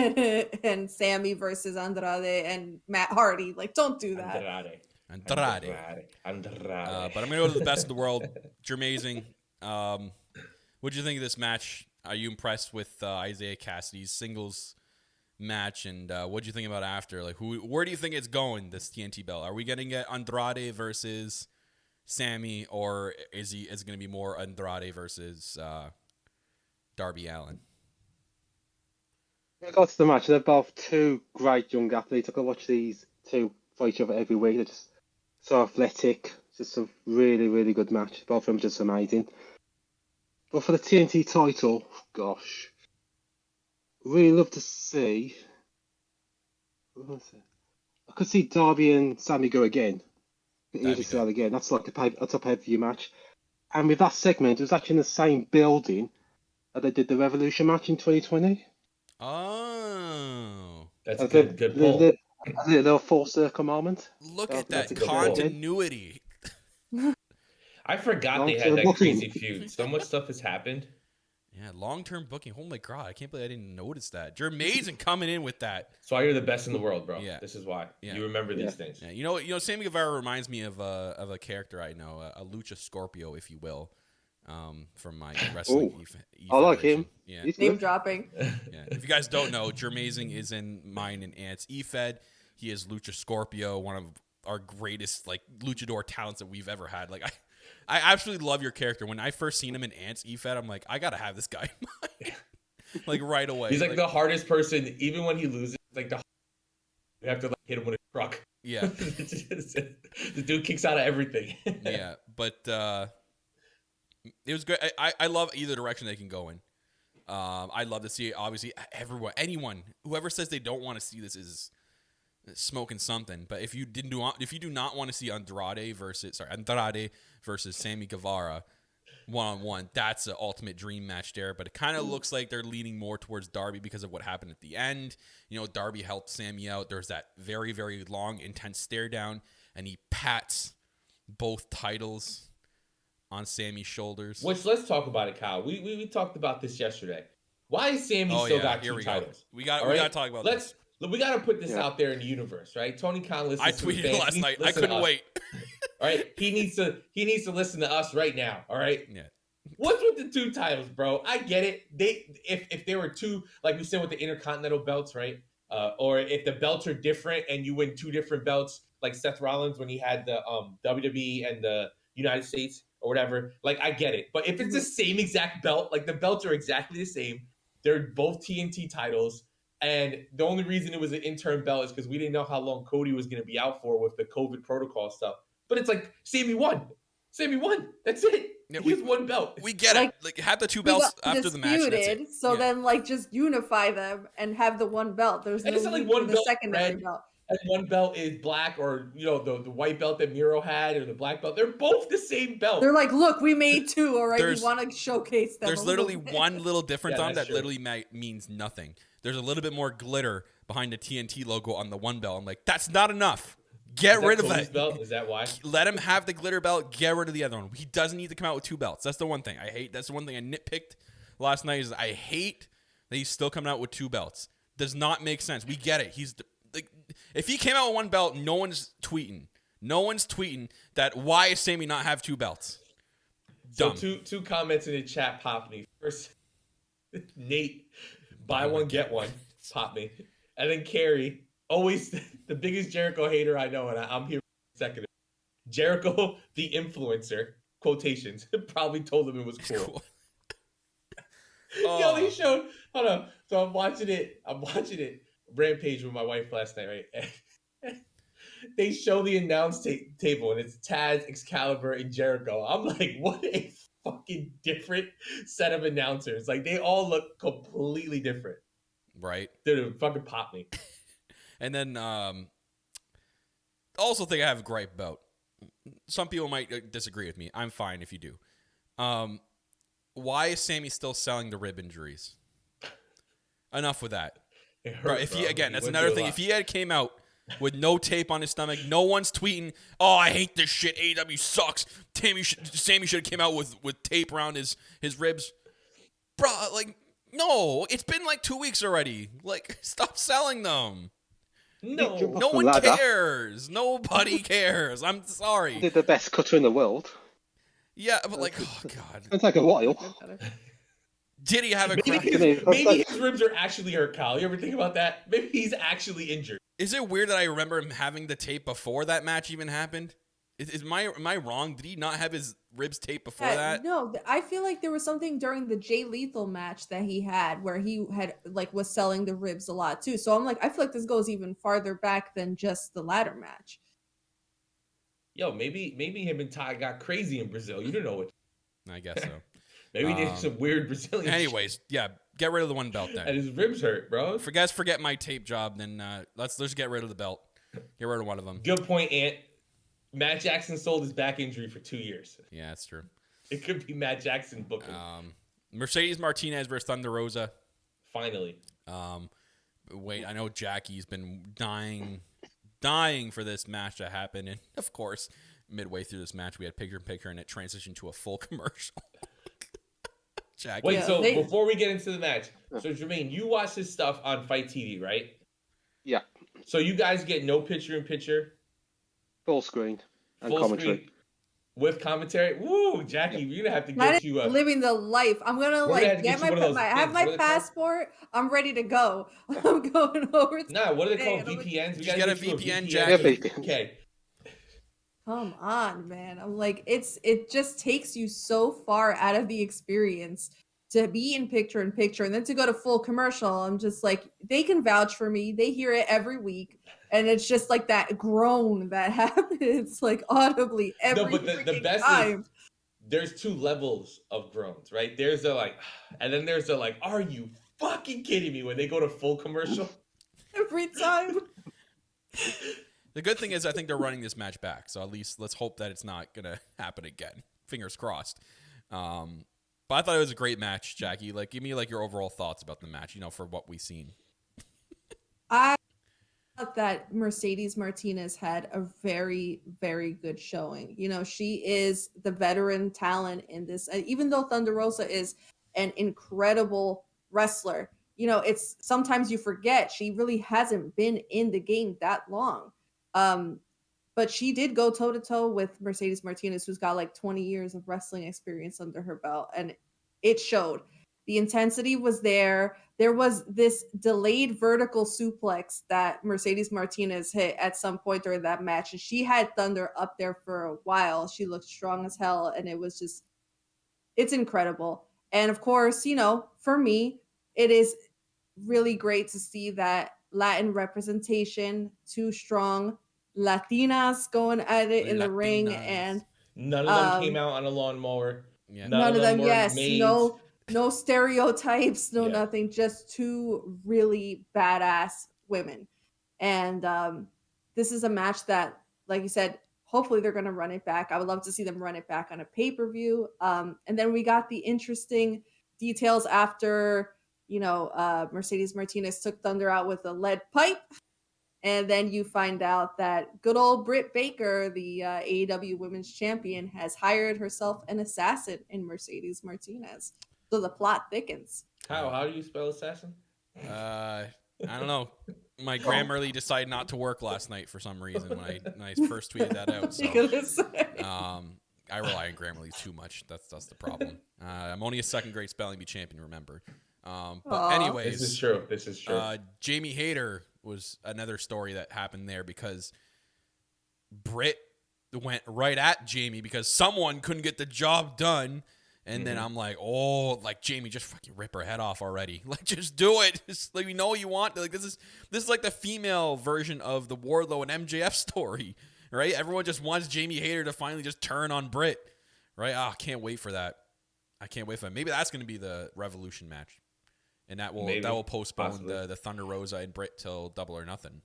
and Sammy versus Andrade and Matt Hardy. Like, don't do that. Andrade. But I'm gonna go to the best in the world. Jermazing. What do you think of this match? Are you impressed with Isaiah Cassidy's singles match, and what do you think about after? Like, where do you think it's going, this TNT belt? Are we getting Andrade versus Sammy, or is it going to be more Andrade versus Darby Allin. I got to the match. They're both two great young athletes. I can watch these two fight each other every week. They're just so athletic. Just a really, really good match. Both of them just amazing. But for the TNT title, gosh, really love to see. I could see Darby and Sammy go again. Easily see that again. That's like that's a pay-per-view match. And with that segment, it was actually in the same building that they did the Revolution match in 2020. Oh, that's a good pull. A little full circle moment. Look at that continuity. I forgot they had that crazy feud. So much stuff has happened. Yeah, long-term booking. Oh my god, I can't believe I didn't notice that. You're amazing coming in with that. That's why you're the best in the world, bro. Yeah. This is why. Yeah. You remember these things. Yeah. You know, Sammy Guevara reminds me of a character I know, a Lucha Scorpio, if you will, from my wrestling. I like him. Yeah. Name dropping. Yeah. If you guys don't know, Jermazing is in mine and Ant's E-Fed. He is Lucha Scorpio, one of our greatest like luchador talents that we've ever had. Like I absolutely love your character. When I first seen him in Ant's E-Fed, I'm like, I gotta have this guy. Like right away. He's like the hardest person, even when he loses. Like you have to like hit him with a truck. Yeah. The dude kicks out of everything. Yeah, but it was good. I love either direction they can go in. I'd love to see obviously anyone, whoever says they don't want to see this is smoking something. But if you do not want to see Andrade versus Sammy Guevara 1-on-1, that's an ultimate dream match there. But it kind of looks like they're leaning more towards Darby because of what happened at the end. You know, Darby helped Sammy out. There's that very, very long, intense stare down, and he pats both titles on Sammy's shoulders. Which, let's talk about it, Kyle. We talked about this yesterday. Why is Sammy still got two titles? We got to talk about this. We got to put this out there in the universe, right? Tony Khan listens. I tweeted last night. I couldn't wait. All right, he needs to listen to us right now. All right. Yeah. What's with the two titles, bro? I get it. If there were two, like we said with the Intercontinental belts, right? Or if the belts are different and you win two different belts, like Seth Rollins when he had the WWE and the United States or whatever. Like I get it, but if it's the same exact belt, like the belts are exactly the same, they're both TNT titles. And the only reason it was an interim belt is because we didn't know how long Cody was going to be out for with the COVID protocol stuff. But it's like, Sammy won. That's it. Yeah, he has one belt. We get it. Like, have the two belts after the match. That's it. So then, like, just unify them and have the one belt. There's no need for the secondary belt. And one belt is black, or the white belt that Miro had, or the black belt. They're both the same belt. They're like, look, we made two. All right, we want to showcase them. There's literally one little difference on that literally means nothing. There's a little bit more glitter behind the TNT logo on the one belt. I'm like, that's not enough. Get rid of it. Belt? Is that why? Let him have the glitter belt. Get rid of the other one. He doesn't need to come out with two belts. That's the one thing I hate. That's the one thing I nitpicked last night. Is I hate that he's still coming out with two belts. Does not make sense. We get it. He's like, if he came out with one belt, no one's tweeting. No one's tweeting that. Why is Sammy not have two belts? Dumb. So two comments in the chat popped me. First, Nate, buy one get one, pop me, and then Carrie. Always the biggest Jericho hater I know, and I'm here for a second. Jericho, the influencer, quotations, probably told him it was cool. Yo, they showed, hold on. So I'm watching it, Rampage with my wife last night, right? They show the announce table, and it's Taz, Excalibur, and Jericho. I'm like, what a fucking different set of announcers. Like, they all look completely different. Right. Dude, it fucking popped me. And then also think I have a gripe about. Some people might disagree with me. I'm fine if you do. Why is Sammy still selling the rib injuries? Enough with that. It hurt, bro. That's another thing. If he had came out with no tape on his stomach, no one's tweeting, "Oh, I hate this shit. AEW sucks." Sammy should have came out with tape around his ribs, bro. Like, no, it's been like 2 weeks already. Like, stop selling them. No one cares. Nobody cares. I'm sorry. They're the best cutter in the world. Yeah, but like, oh god, it's like a while. Did he have a maybe his ribs are actually hurt, Kyle? You ever think about that? Maybe he's actually injured. Is it weird that I remember him having the tape before that match even happened? Am I wrong? Did he not have his ribs taped before Yeah, that? no, I feel like there was something during the Jay Lethal match that he had where he had like was selling the ribs a lot too. So I'm like, I feel like this goes even farther back than just the ladder match. Yo, maybe him and Ty got crazy in Brazil. You don't know what. I guess so. Maybe he did some weird Brazilian. Anyways, yeah, get rid of the one belt then. And his ribs hurt, bro. Forget my tape job. Then let's get rid of the belt. Get rid of one of them. Good point, Ant. Matt Jackson sold his back injury for 2 years. Yeah, that's true. It could be Matt Jackson booking. Mercedes Martinez versus Thunder Rosa. Finally. Wait, I know Jackie's been dying for this match to happen, and of course, midway through this match, we had picture-in-picture, and it transitioned to a full commercial. Jackie. Wait, so before we get into the match, so Jermaine, you watch this stuff on Fight TV, right? Yeah. So you guys get no picture-in-picture? Full screen and Full commentary. screen with commentary? Woo, Jackie, you're gonna have to That get is you a living the life. I'm gonna We're gonna have to get get you one of those I have things. my What are they called? passport. I'm ready to go. I'm going over. Nah, what are they today, called? and I'm like, VPNs? We Just gotta get a you VPN, VPN. Jackie. Yeah, Okay. Come on, man. I'm like, it just takes you so far out of the experience to be in picture and then to go to full commercial. I'm just like, they can vouch for me. They hear it every week. And it's just like that groan that happens like audibly every No, but the freaking best time. is there's 2 levels of groans, right? There's a like, and then there's a like, are you fucking kidding me when they go to full commercial? Every time. The good thing is, I think they're running this match back, so at least let's hope that it's not gonna happen again. Fingers crossed. But I thought it was a great match, Jackie. Like, give me like your overall thoughts about the match. For what we've seen. I thought that Mercedes Martinez had a very, very good showing. She is the veteran talent in this. And even though Thunder Rosa is an incredible wrestler, it's sometimes you forget she really hasn't been in the game that long. But she did go toe to toe with Mercedes Martinez, who's got like 20 years of wrestling experience under her belt. And it showed. The intensity was there. There was this delayed vertical suplex that Mercedes Martinez hit at some point during that match. And she had Thunder up there for a while. She looked strong as hell. And it's incredible. And of course, for me, it is really great to see that Latin representation, 2 strong Latinas going at it in the ring. Latinas. And None of them came out on a lawnmower. Yeah. none of them, were yes. maids. No stereotypes, no Yeah. nothing, just 2 really badass women. And this is a match that, like you said, hopefully they're going to run it back. I would love to see them run it back on a pay-per-view. And then we got the interesting details after, Mercedes Martinez took Thunder out with a lead pipe. And then you find out that good old Britt Baker, the AEW Women's Champion, has hired herself an assassin in Mercedes Martinez. So the plot thickens. How do you spell assassin? I don't know. My Grammarly decided not to work last night for some reason when I first tweeted that out. So, I rely on Grammarly too much. That's the problem. I'm only a second grade spelling bee champion, remember. But anyways, This is true. Jamie Hayter was another story that happened there because Britt went right at Jamie because someone couldn't get the job done. And then I'm like, Jamie, just fucking rip her head off already. Like, just do it. Just, like, we know you want. Like, this is like the female version of the Wardlow and MJF story, right? Everyone just wants Jamie Hayter to finally just turn on Britt, right? I can't wait for that. I can't wait for that. Maybe that's going to be the Revolution match, and that will postpone the Thunder Rosa and Britt till Double or Nothing.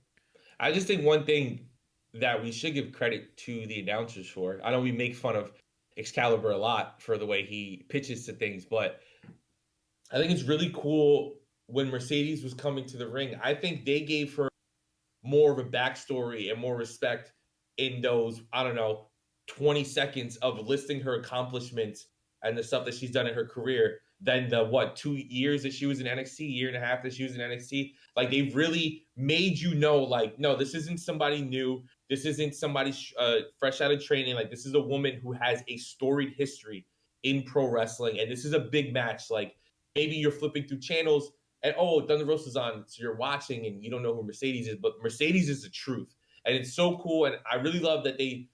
I just think one thing that we should give credit to the announcers for. I know we make fun of Excalibur a lot for the way he pitches to things, but I think it's really cool when Mercedes was coming to the ring. I think they gave her more of a backstory and more respect in those, 20 seconds of listing her accomplishments and the stuff that she's done in her career than the 2 years that she was in NXT, year and a half that she was in NXT. Like, they really made you know, like, no, this isn't somebody new. This isn't somebody fresh out of training. Like, this is a woman who has a storied history in pro wrestling, and this is a big match. Like, maybe you're flipping through channels and, Thunder Rosa's on, so you're watching and you don't know who Mercedes is, but Mercedes is the truth. And it's so cool, and I really love that they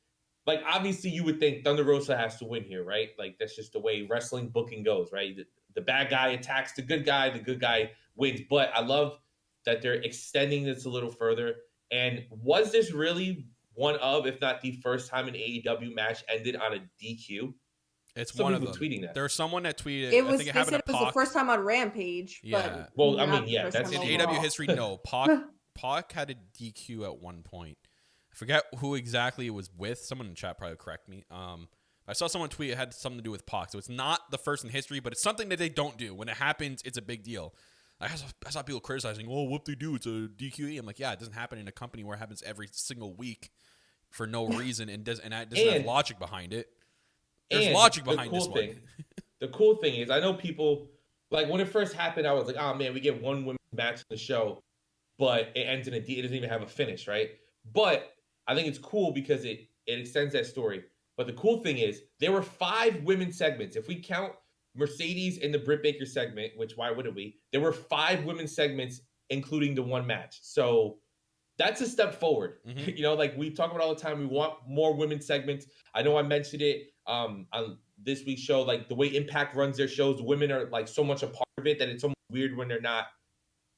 like obviously you would think Thunder Rosa has to win here, right? Like that's just the way wrestling booking goes, right? The bad guy attacks the good guy wins. But I love that they're extending this a little further. And was this really one of, if not the first time an AEW match ended on a DQ? It's Some one of people them. tweeting that. There's someone that tweeted. It I was. think it They happened said to it was the Pac. first time on Rampage, Yeah. but Well, I not mean, the yeah, first that's time In overall. AW history, no. Pac had a DQ at one point. I forget who exactly it was with. Someone in the chat probably correct me. I saw someone tweet it had something to do with Pac. So it's not the first in history, but it's something that they don't do. When it happens, it's a big deal. I saw people criticizing, oh, what they do? It's a DQE. I'm like, yeah, it doesn't happen in a company where it happens every single week for no reason and doesn't have logic behind it. There's logic behind this one. The cool thing is, I know people, like when it first happened, I was like, oh man, we get one women's match in the show, but it ends in a D. It doesn't even have a finish, right? But I think it's cool because it extends that story. But the cool thing is, there were 5 women's segments. If we count Mercedes in the Britt Baker segment, which why wouldn't we? There were 5 women's segments, including the one match. So that's a step forward. Mm-hmm. You know, like we talk about all the time, we want more women's segments. I know I mentioned it on this week's show, like the way Impact runs their shows, women are like so much a part of it that it's almost weird when they're not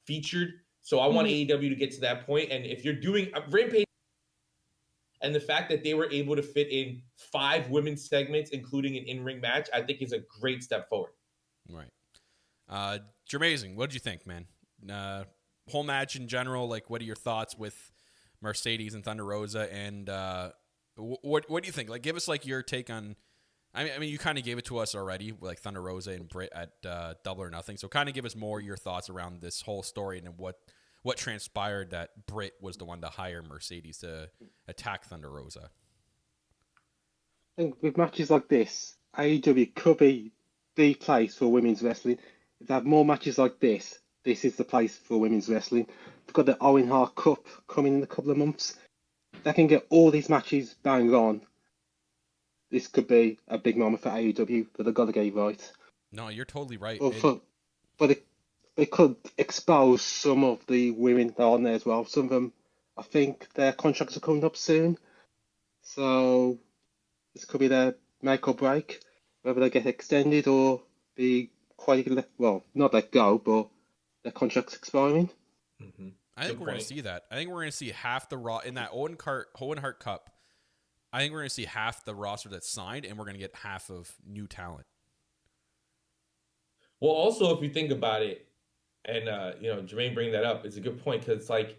featured. So I want AEW to get to that point. And if you're doing Rampage, and the fact that they were able to fit in 5 women's segments, including an in-ring match, I think is a great step forward. Right. Jermazing, what did you think, man? Whole match in general, like what are your thoughts with Mercedes and Thunder Rosa? And what do you think? Like, give us like your take on. I mean, you kind of gave it to us already, like Thunder Rosa and Britt at Double or Nothing. So, kind of give us more your thoughts around this whole story and what transpired that Britt was the one to hire Mercedes to attack Thunder Rosa. I think with matches like this, AEW could be the place for women's wrestling. If they have more matches like this is the place for women's wrestling. They've got the Owen Hart Cup coming in a couple of months. They can get all these matches bang on. This could be a big moment for AEW, but they've got to get it right. No, you're totally right. But it could expose some of the women that are on there as well. Some of them, I think their contracts are coming up soon. So this could be their make or break. Whether they get extended or be quite, well, not let go, but their contract's expiring. Mm-hmm. I think we're going to see that. I think we're going to see half the Raw in that Owen Hart Cup. I think we're going to see half the roster that's signed, and we're going to get half of new talent. Well, also, if you think about it, and Jermaine bringing that up, it's a good point because like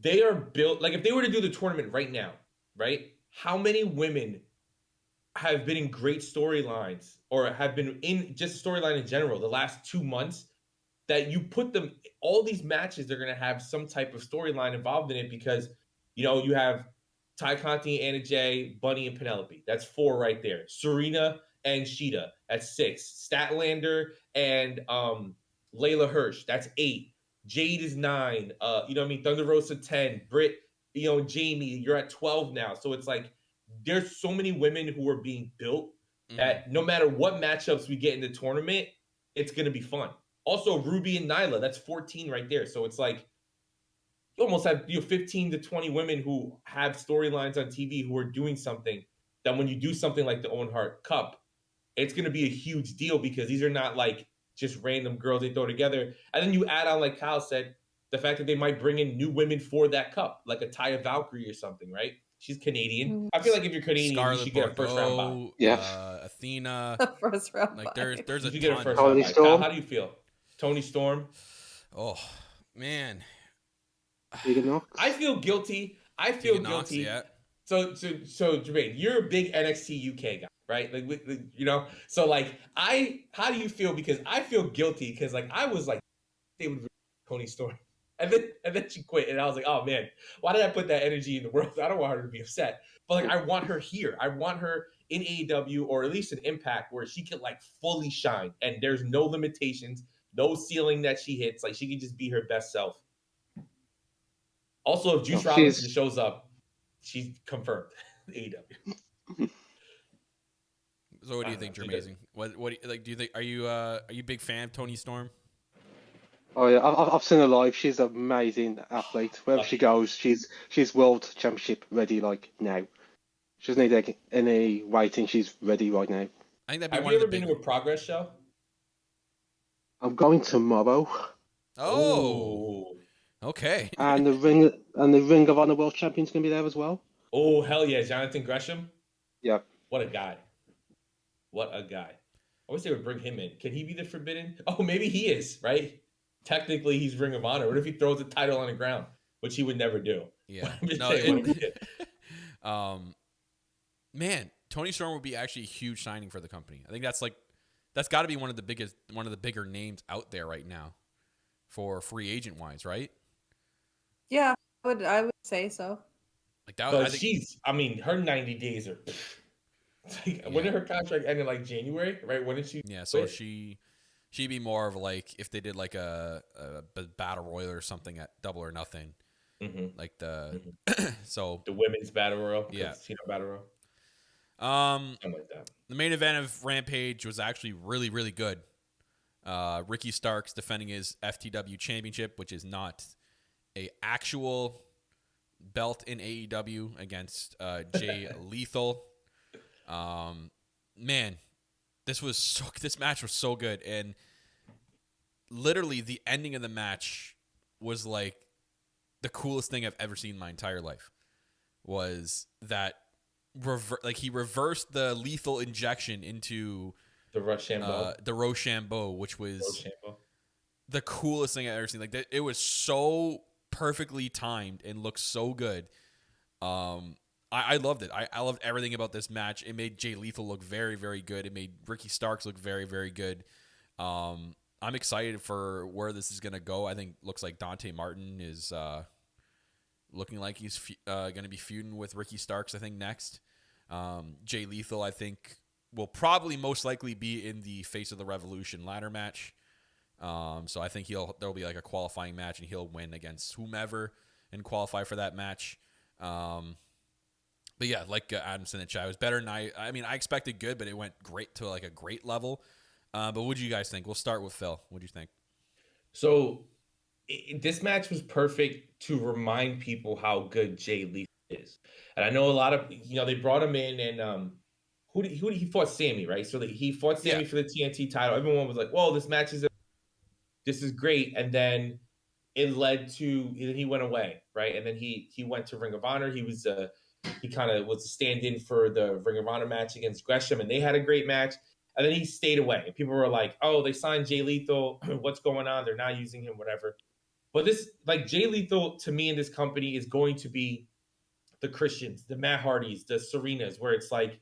they are built. Like if they were to do the tournament right now, right? How many women have been in great storylines or have been in just storyline in general the last 2 months that you put them all these matches, they're going to have some type of storyline involved in it because, you have Ty Conti, Anna Jay, Bunny, and Penelope. That's 4 right there. Serena and Sheeta. That's 6. Statlander and Layla Hirsch. That's 8. Jade is 9. Thunder Rosa 10. Britt, Jamie, you're at 12 now. So it's like there's so many women who are being built that no matter what matchups we get in the tournament, it's going to be fun. Also, Ruby and Nyla, that's 14 right there. So it's like you almost have 15 to 20 women who have storylines on TV who are doing something that when you do something like the Owen Hart Cup, it's going to be a huge deal because these are not like just random girls they throw together. And then you add on, like Kyle said, the fact that they might bring in new women for that cup, like a Taya Valkyrie or something, right? She's Canadian. I feel like if you're Canadian, Scarlett you should get a first round bye. Yeah. Athena. First round Like bye. there's You a should get a ton. first round Tony bye. Storm. Kyle, how do you feel? Tony Storm. Oh man, Big Knox. I feel guilty. Tegan Knox, yeah. So Jermaine, you're a big NXT UK guy, right? Like, so like, how do you feel? Because I feel guilty because like I was like, they would Tony Storm, and then she quit, and I was like, oh man, why did I put that energy in the world? I don't want her to be upset, but like I want her here. I want her in AEW or at least an Impact where she can like fully shine, and there's no limitations, no ceiling that she hits. Like she can just be her best self. Also, if Juice Robinson shows up, she's confirmed AEW. So what do you think, Jermazing? What do you think? Are you a big fan of Tony Storm? Oh yeah, I've seen her live. She's an amazing athlete. Wherever she goes, she's world championship ready. Like now. She doesn't need any waiting. She's ready right now. I think that'd be Have one you of the ever been big. to a Progress show? I'm going tomorrow, Oh, okay. and the Ring of Honor World Champion's gonna be there as well. Oh, hell yeah. Jonathan Gresham? Yeah. What a guy. What a guy. I wish they would bring him in. Can he be the Forbidden? Oh, maybe he is, right? Technically, he's Ring of Honor. What if he throws the title on the ground? Which he would never do. Yeah. I'm just No. saying, what if he did? Man, Tony Storm would be actually a huge signing for the company. I think that's got to be one of the bigger names out there right now for free agent wise, right? Yeah, I would say so. Like that. But I think. her 90 days are. When did her contract end in like January, right? When did she? Yeah, so quit? she'd be more of like if they did like a battle royal or something at Double or Nothing, Mhm. like the so The women's battle royal. Yeah. Casino battle royal. Something like that. the main event of Rampage was actually really really good. Ricky Starks defending his FTW championship, which is not a actual belt in AEW, against Jay Lethal. Man, this match was so good, and literally the ending of the match was like the coolest thing I've ever seen in my entire life. Was that he reversed the lethal injection into The Rochambeau. the Rochambeau, which was Rochambeau. the coolest thing I've ever seen. Like it was so perfectly timed and looked so good. I loved it. I loved everything about this match. It made Jay Lethal look very, very good. It made Ricky Starks look very, very good. I'm excited for where this is going to go. I think looks like Dante Martin is looking like he's going to be feuding with Ricky Starks, I think, next. Jay Lethal, I think, will probably most likely be in the Face of the Revolution ladder match. So I think there'll be like a qualifying match, and he'll win against whomever and qualify for that match. But yeah, like Adam said in the chat, it was better than I mean, I expected good, but it went great to like a great level. But what do you guys think? We'll start with Phil. What do you think? So this match was perfect to remind people how good Jay Lethal is. And I know a lot of, they brought him in, and who did he fought Sammy, right? So he fought Sammy for the TNT title. Everyone was like, "Whoa, this is great." And then it led to, then he went away, right? And then he went to Ring of Honor. He kind of was a stand-in for the Ring of Honor match against Gresham, and they had a great match. And then he stayed away. And people were like, "Oh, they signed Jay Lethal. What's going on? They're not using him, whatever." But this, like, Jay Lethal to me in this company is going to be the Christians, the Matt Hardys, the Serenas, where it's like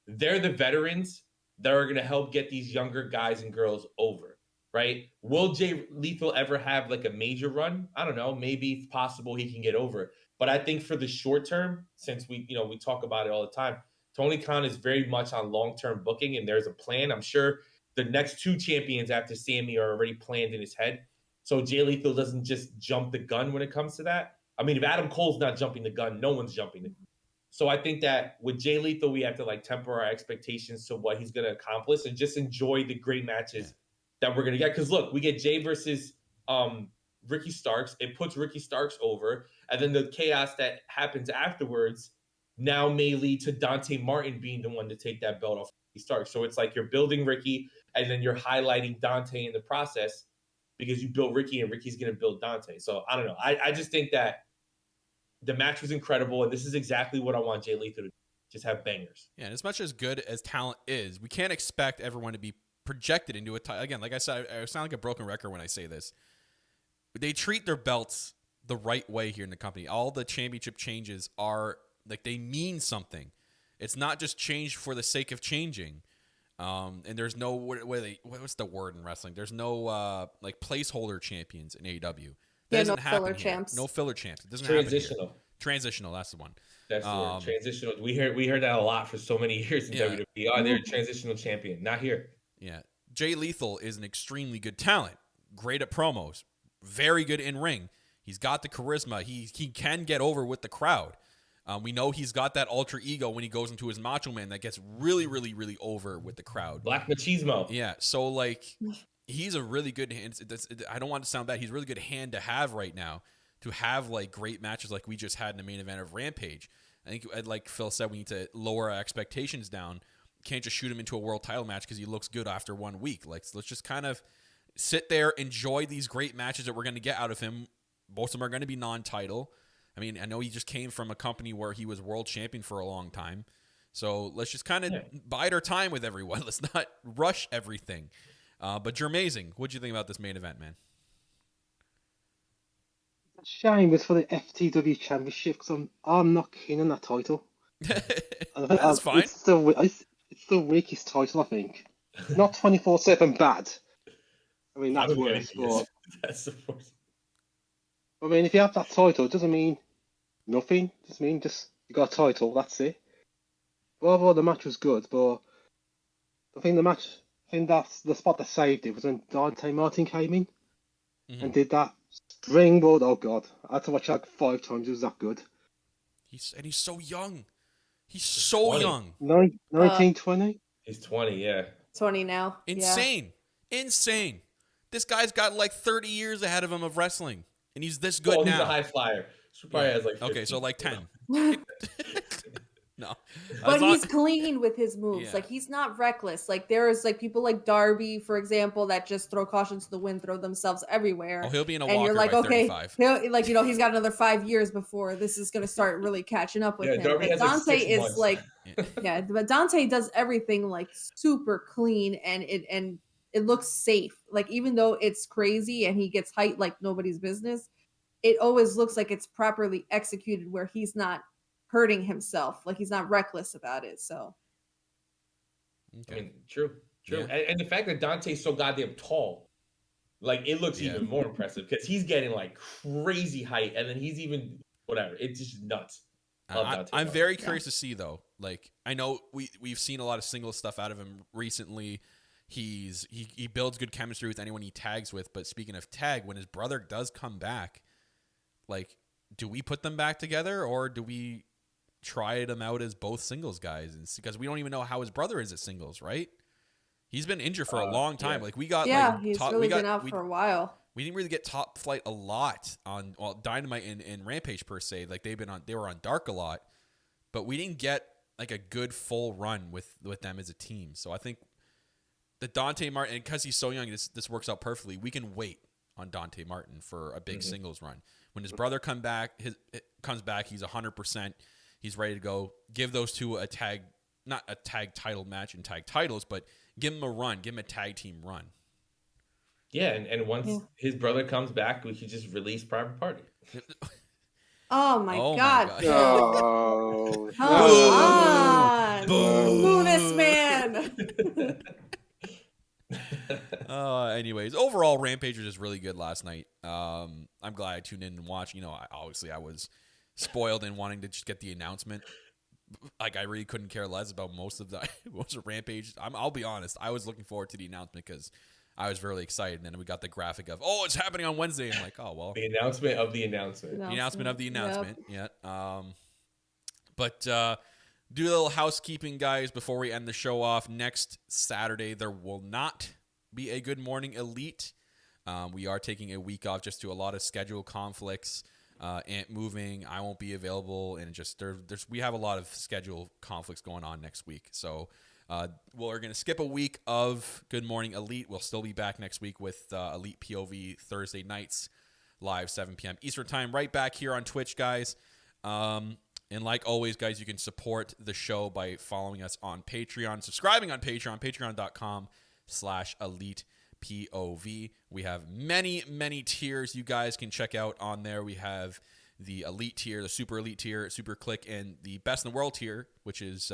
they're the veterans that are going to help get these younger guys and girls over, right? Will Jay Lethal ever have like a major run? I don't know. Maybe it's possible he can get over. But I think for the short term, since we talk about it all the time, Tony Khan is very much on long-term booking, and there's a plan. I'm sure the next two champions after Sammy are already planned in his head. So Jay Lethal doesn't just jump the gun when it comes to that. I mean, if Adam Cole's not jumping the gun, no one's jumping the gun. So I think that with Jay Lethal, we have to like temper our expectations to what he's going to accomplish and just enjoy the great matches that we're going to get. Because look, we get Jay versus Ricky Starks. It puts Ricky Starks over. And then the chaos that happens afterwards now may lead to Dante Martin being the one to take that belt off Ricky Starks. So it's like you're building Ricky, and then you're highlighting Dante in the process because you built Ricky, and Ricky's going to build Dante. So I don't know. I just think that the match was incredible, and this is exactly what I want Jay Lethal to do. Just have bangers. Yeah, and as much as good as talent is, we can't expect everyone to be projected into a title. Again, like I said, I sound like a broken record when I say this. They treat their belts the right way here in the company. All the championship changes are like they mean something. It's not just change for the sake of changing. And there's no what's the word in wrestling? There's no like placeholder champions in AEW. That doesn't happen filler here. champs. No filler champs. It doesn't Transitional. happen here. Transitional. That's the one. That's the word. Transitional. We heard that a lot for so many years in WWE. Oh, they're a transitional champion. Not here. Yeah. Jay Lethal is an extremely good talent. Great at promos. Very good in ring. He's got the charisma. He can get over with the crowd. We know he's got that alter ego when he goes into his Macho Man that gets really, really, really over with the crowd. Black Machismo. Yeah. So, like, he's a really good hand. I don't want to sound bad. He's a really good hand to have right now to have, like, great matches like we just had in the main event of Rampage. I think, like Phil said, we need to lower our expectations down. Can't just shoot him into a world title match because he looks good after 1 week. Like, let's just kind of sit there, enjoy these great matches that we're going to get out of him. Most of them are going to be non-title. I mean, I know he just came from a company where he was world champion for a long time. So let's just kind of bide our time with everyone. Let's not rush everything. But you're amazing. What'd you think about this main event, man? Shame was for the FTW Championship because I'm not keen on that title. That's fine. It's the weakest title, I think. Not 24/7 bad. I mean, that's worse. But That's the worst. I mean, if you have that title, it doesn't mean nothing. It just mean you got a title. That's it. Well, overall, the match was good, but I think that's the spot that saved it was when Dante Martin came in and did that springboard. Oh God, I had to watch it like 5 times. It was that good. He's so young. He's so 20. young. 19, 20? He's 20, yeah. 20 now. Insane. Insane. This guy's got like 30 years ahead of him of wrestling, and he's this good now. He's a high flyer. So probably has like 15. Okay, so like 10. No. But he's clean with his moves. Yeah. Like, he's not reckless. Like, there's like people like Darby, for example, that just throw caution to the wind, throw themselves everywhere. Oh, he'll be in a and walker you're like, by okay, 35. he's got another 5 years before this is going to start really catching up with him. Darby But has Dante 6 is months. like, but Dante does everything like super clean and it looks safe. Like, even though it's crazy and he gets hyped like nobody's business, it always looks like it's properly executed where he's not hurting himself, like he's not reckless about it. So I mean, true. Yeah. And the fact that Dante's so goddamn tall, like, it looks even more impressive because he's getting like crazy height, and then he's even whatever. It's just nuts. I'm very curious to see though. Like, I know we've seen a lot of single stuff out of him recently. He builds good chemistry with anyone he tags with. But speaking of tag, when his brother does come back, like, do we put them back together or do we try them out as both singles guys? And because we don't even know how his brother is at singles, right? He's been injured for a long time. Yeah. Like, we got he's really been out for a while. We didn't really get Top Flight a lot on Dynamite and Rampage per se. Like, they were on Dark a lot, but we didn't get like a good full run with them as a team. So I think the Dante Martin, because he's so young, this works out perfectly. We can wait on Dante Martin for a big singles run. When his brother comes back, he's 100%. He's ready to go. Give those two not a tag title match and tag titles, but give him a run. Give him a tag team run. Yeah, and once his brother comes back, we could just release Private Party. Oh my god. Oh, Come on. Boo this man. Anyways, overall, Rampage was just really good last night. I'm glad I tuned in and watched. I was spoiled in wanting to just get the announcement. Like, I really couldn't care less about most of Rampage. I'll be honest. I was looking forward to the announcement because I was really excited. And then we got the graphic of, it's happening on Wednesday. I'm like, oh, well. The announcement of the announcement. The announcement of the announcement. Yep. Yeah. But do a little housekeeping, guys, before we end the show off. Next Saturday, there will not be a Good Morning Elite. We are taking a week off just to a lot of schedule conflicts. Ant moving, I won't be available, and we have a lot of schedule conflicts going on next week. So we're going to skip a week of Good Morning Elite. We'll still be back next week with Elite POV Thursday nights, live 7 p.m. Eastern Time, right back here on Twitch, guys. And like always, guys, you can support the show by following us on Patreon, subscribing on Patreon, patreon.com/Elite POV. We have many tiers you guys can check out on there. We have the elite tier, the super elite tier, super click, and the best in the world tier, which is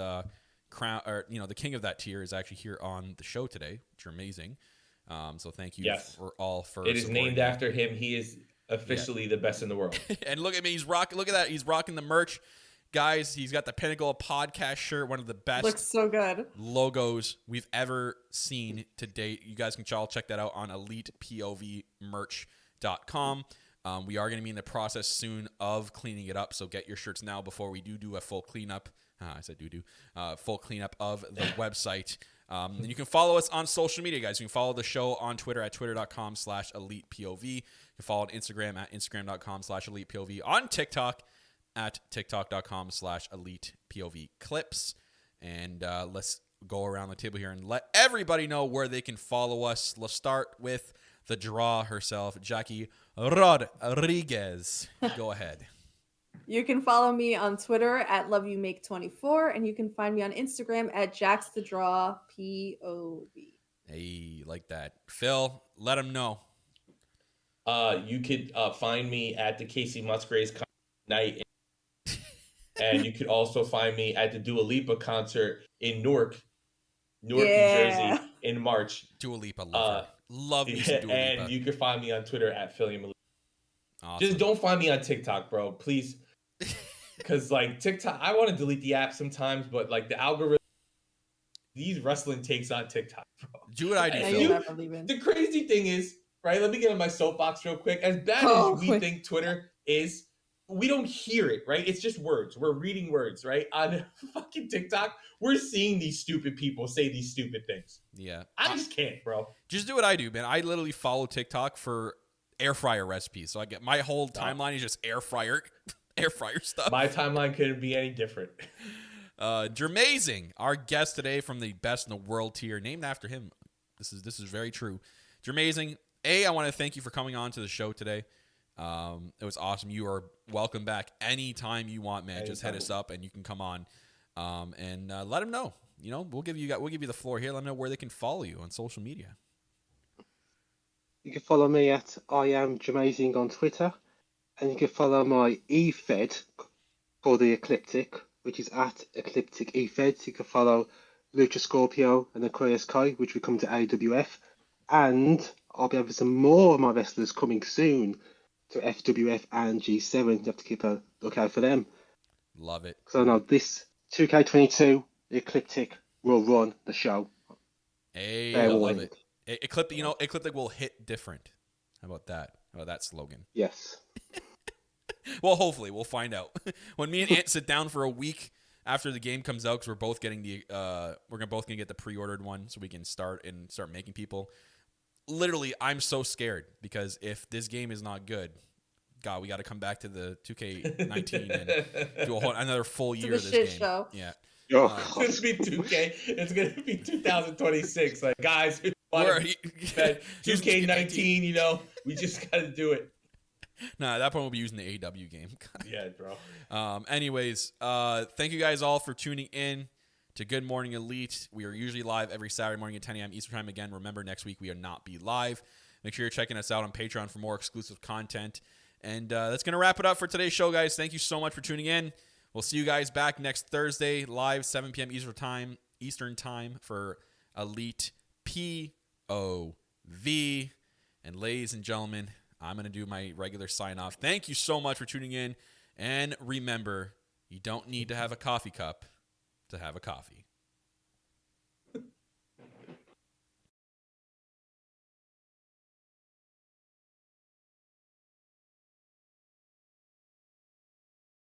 crown, or the king of that tier is actually here on the show today, which are amazing. So thank you for it is named after him. He is officially the best in the world. And look at me, look at that, he's rocking the merch. Guys, he's got the Pinnacle Podcast shirt, one of the best Looks so good. logos we've ever seen to date. You guys can all check that out on elitepovmerch.com. We are going to be in the process soon of cleaning it up, so get your shirts now before we do a full cleanup. I said full cleanup of the website. And you can follow us on social media, guys. You can follow the show on Twitter at twitter.com/elitepov. You can follow on Instagram at instagram.com/elitepov. On TikTok at tiktok.com/elitepov clips. And let's go around the table here and let everybody know where they can follow us. Let's start with the draw herself, Jackie Rodriguez. Go ahead. You can follow me on Twitter at LoveYouMake24, and you can find me on Instagram at JacksTheDrawPOV. Hey, like that. Phil, let them know. You could find me at the Casey Musgraves night, and you could also find me at the Dua Lipa concert in Newark, New Jersey, in March. Dua Lipa, love her. Love me some Dua Lipa. And you can find me on Twitter at Philly. Awesome. Just don't find me on TikTok, bro, please. Because like TikTok, I want to delete the app sometimes, but like the algorithm, these wrestling takes on TikTok, bro. Do what I do. The crazy thing is, right? Let me get on my soapbox real quick. As bad as we think Twitter is, we don't hear it, right? It's just words. We're reading words, right? On fucking TikTok, we're seeing these stupid people say these stupid things. Yeah. I just can't, bro. Just do what I do, man. I literally follow TikTok for air fryer recipes. So I get my whole timeline is just air fryer stuff. My timeline couldn't be any different. Jermazing, our guest today from the Best in the World tier, named after him. This is very true. Jermazing, I want to thank you for coming on to the show today. It was awesome. You are welcome back anytime you want, man. Just hit us up and you can come on and let them know. You know, we'll give you the floor here. Let them know where they can follow you on social media. You can follow me at I am Jermazing on Twitter, and you can follow my eFed for the Ecliptic, which is at Ecliptic eFed. You can follow Lucha Scorpio and Aquarius Kai, which will come to AWF, and I'll be having some more of my wrestlers coming soon to FWF and G7. You have to keep a lookout for them. Love it. So now this 2K22, the Ecliptic will run the show. Hey, I love it. Ecliptic will hit different. How about that? How about that slogan? Yes. Well, hopefully we'll find out when me and Ant sit down for a week after the game comes out, because we're both getting both gonna get the pre-ordered one so we can start making people. Literally, I'm so scared because if this game is not good, God, we got to come back to the 2K19 and do another full year of this game. Show. Yeah. It's going to be 2K. It's going to be 2026. Like, guys, 2K19, you know, we just got to do it. Nah, at that point, we'll be using the AW game. Yeah, bro. Anyways, thank you guys all for tuning in to Good Morning Elite. We are usually live every Saturday morning at 10 a.m. Eastern Time. Again, remember, next week we will not be live. Make sure you're checking us out on Patreon for more exclusive content. And that's going to wrap it up for today's show, guys. Thank you so much for tuning in. We'll see you guys back next Thursday, live 7 p.m. Eastern Time for Elite POV. And ladies and gentlemen, I'm going to do my regular sign-off. Thank you so much for tuning in. And remember, you don't need to have a coffee cup to have a coffee.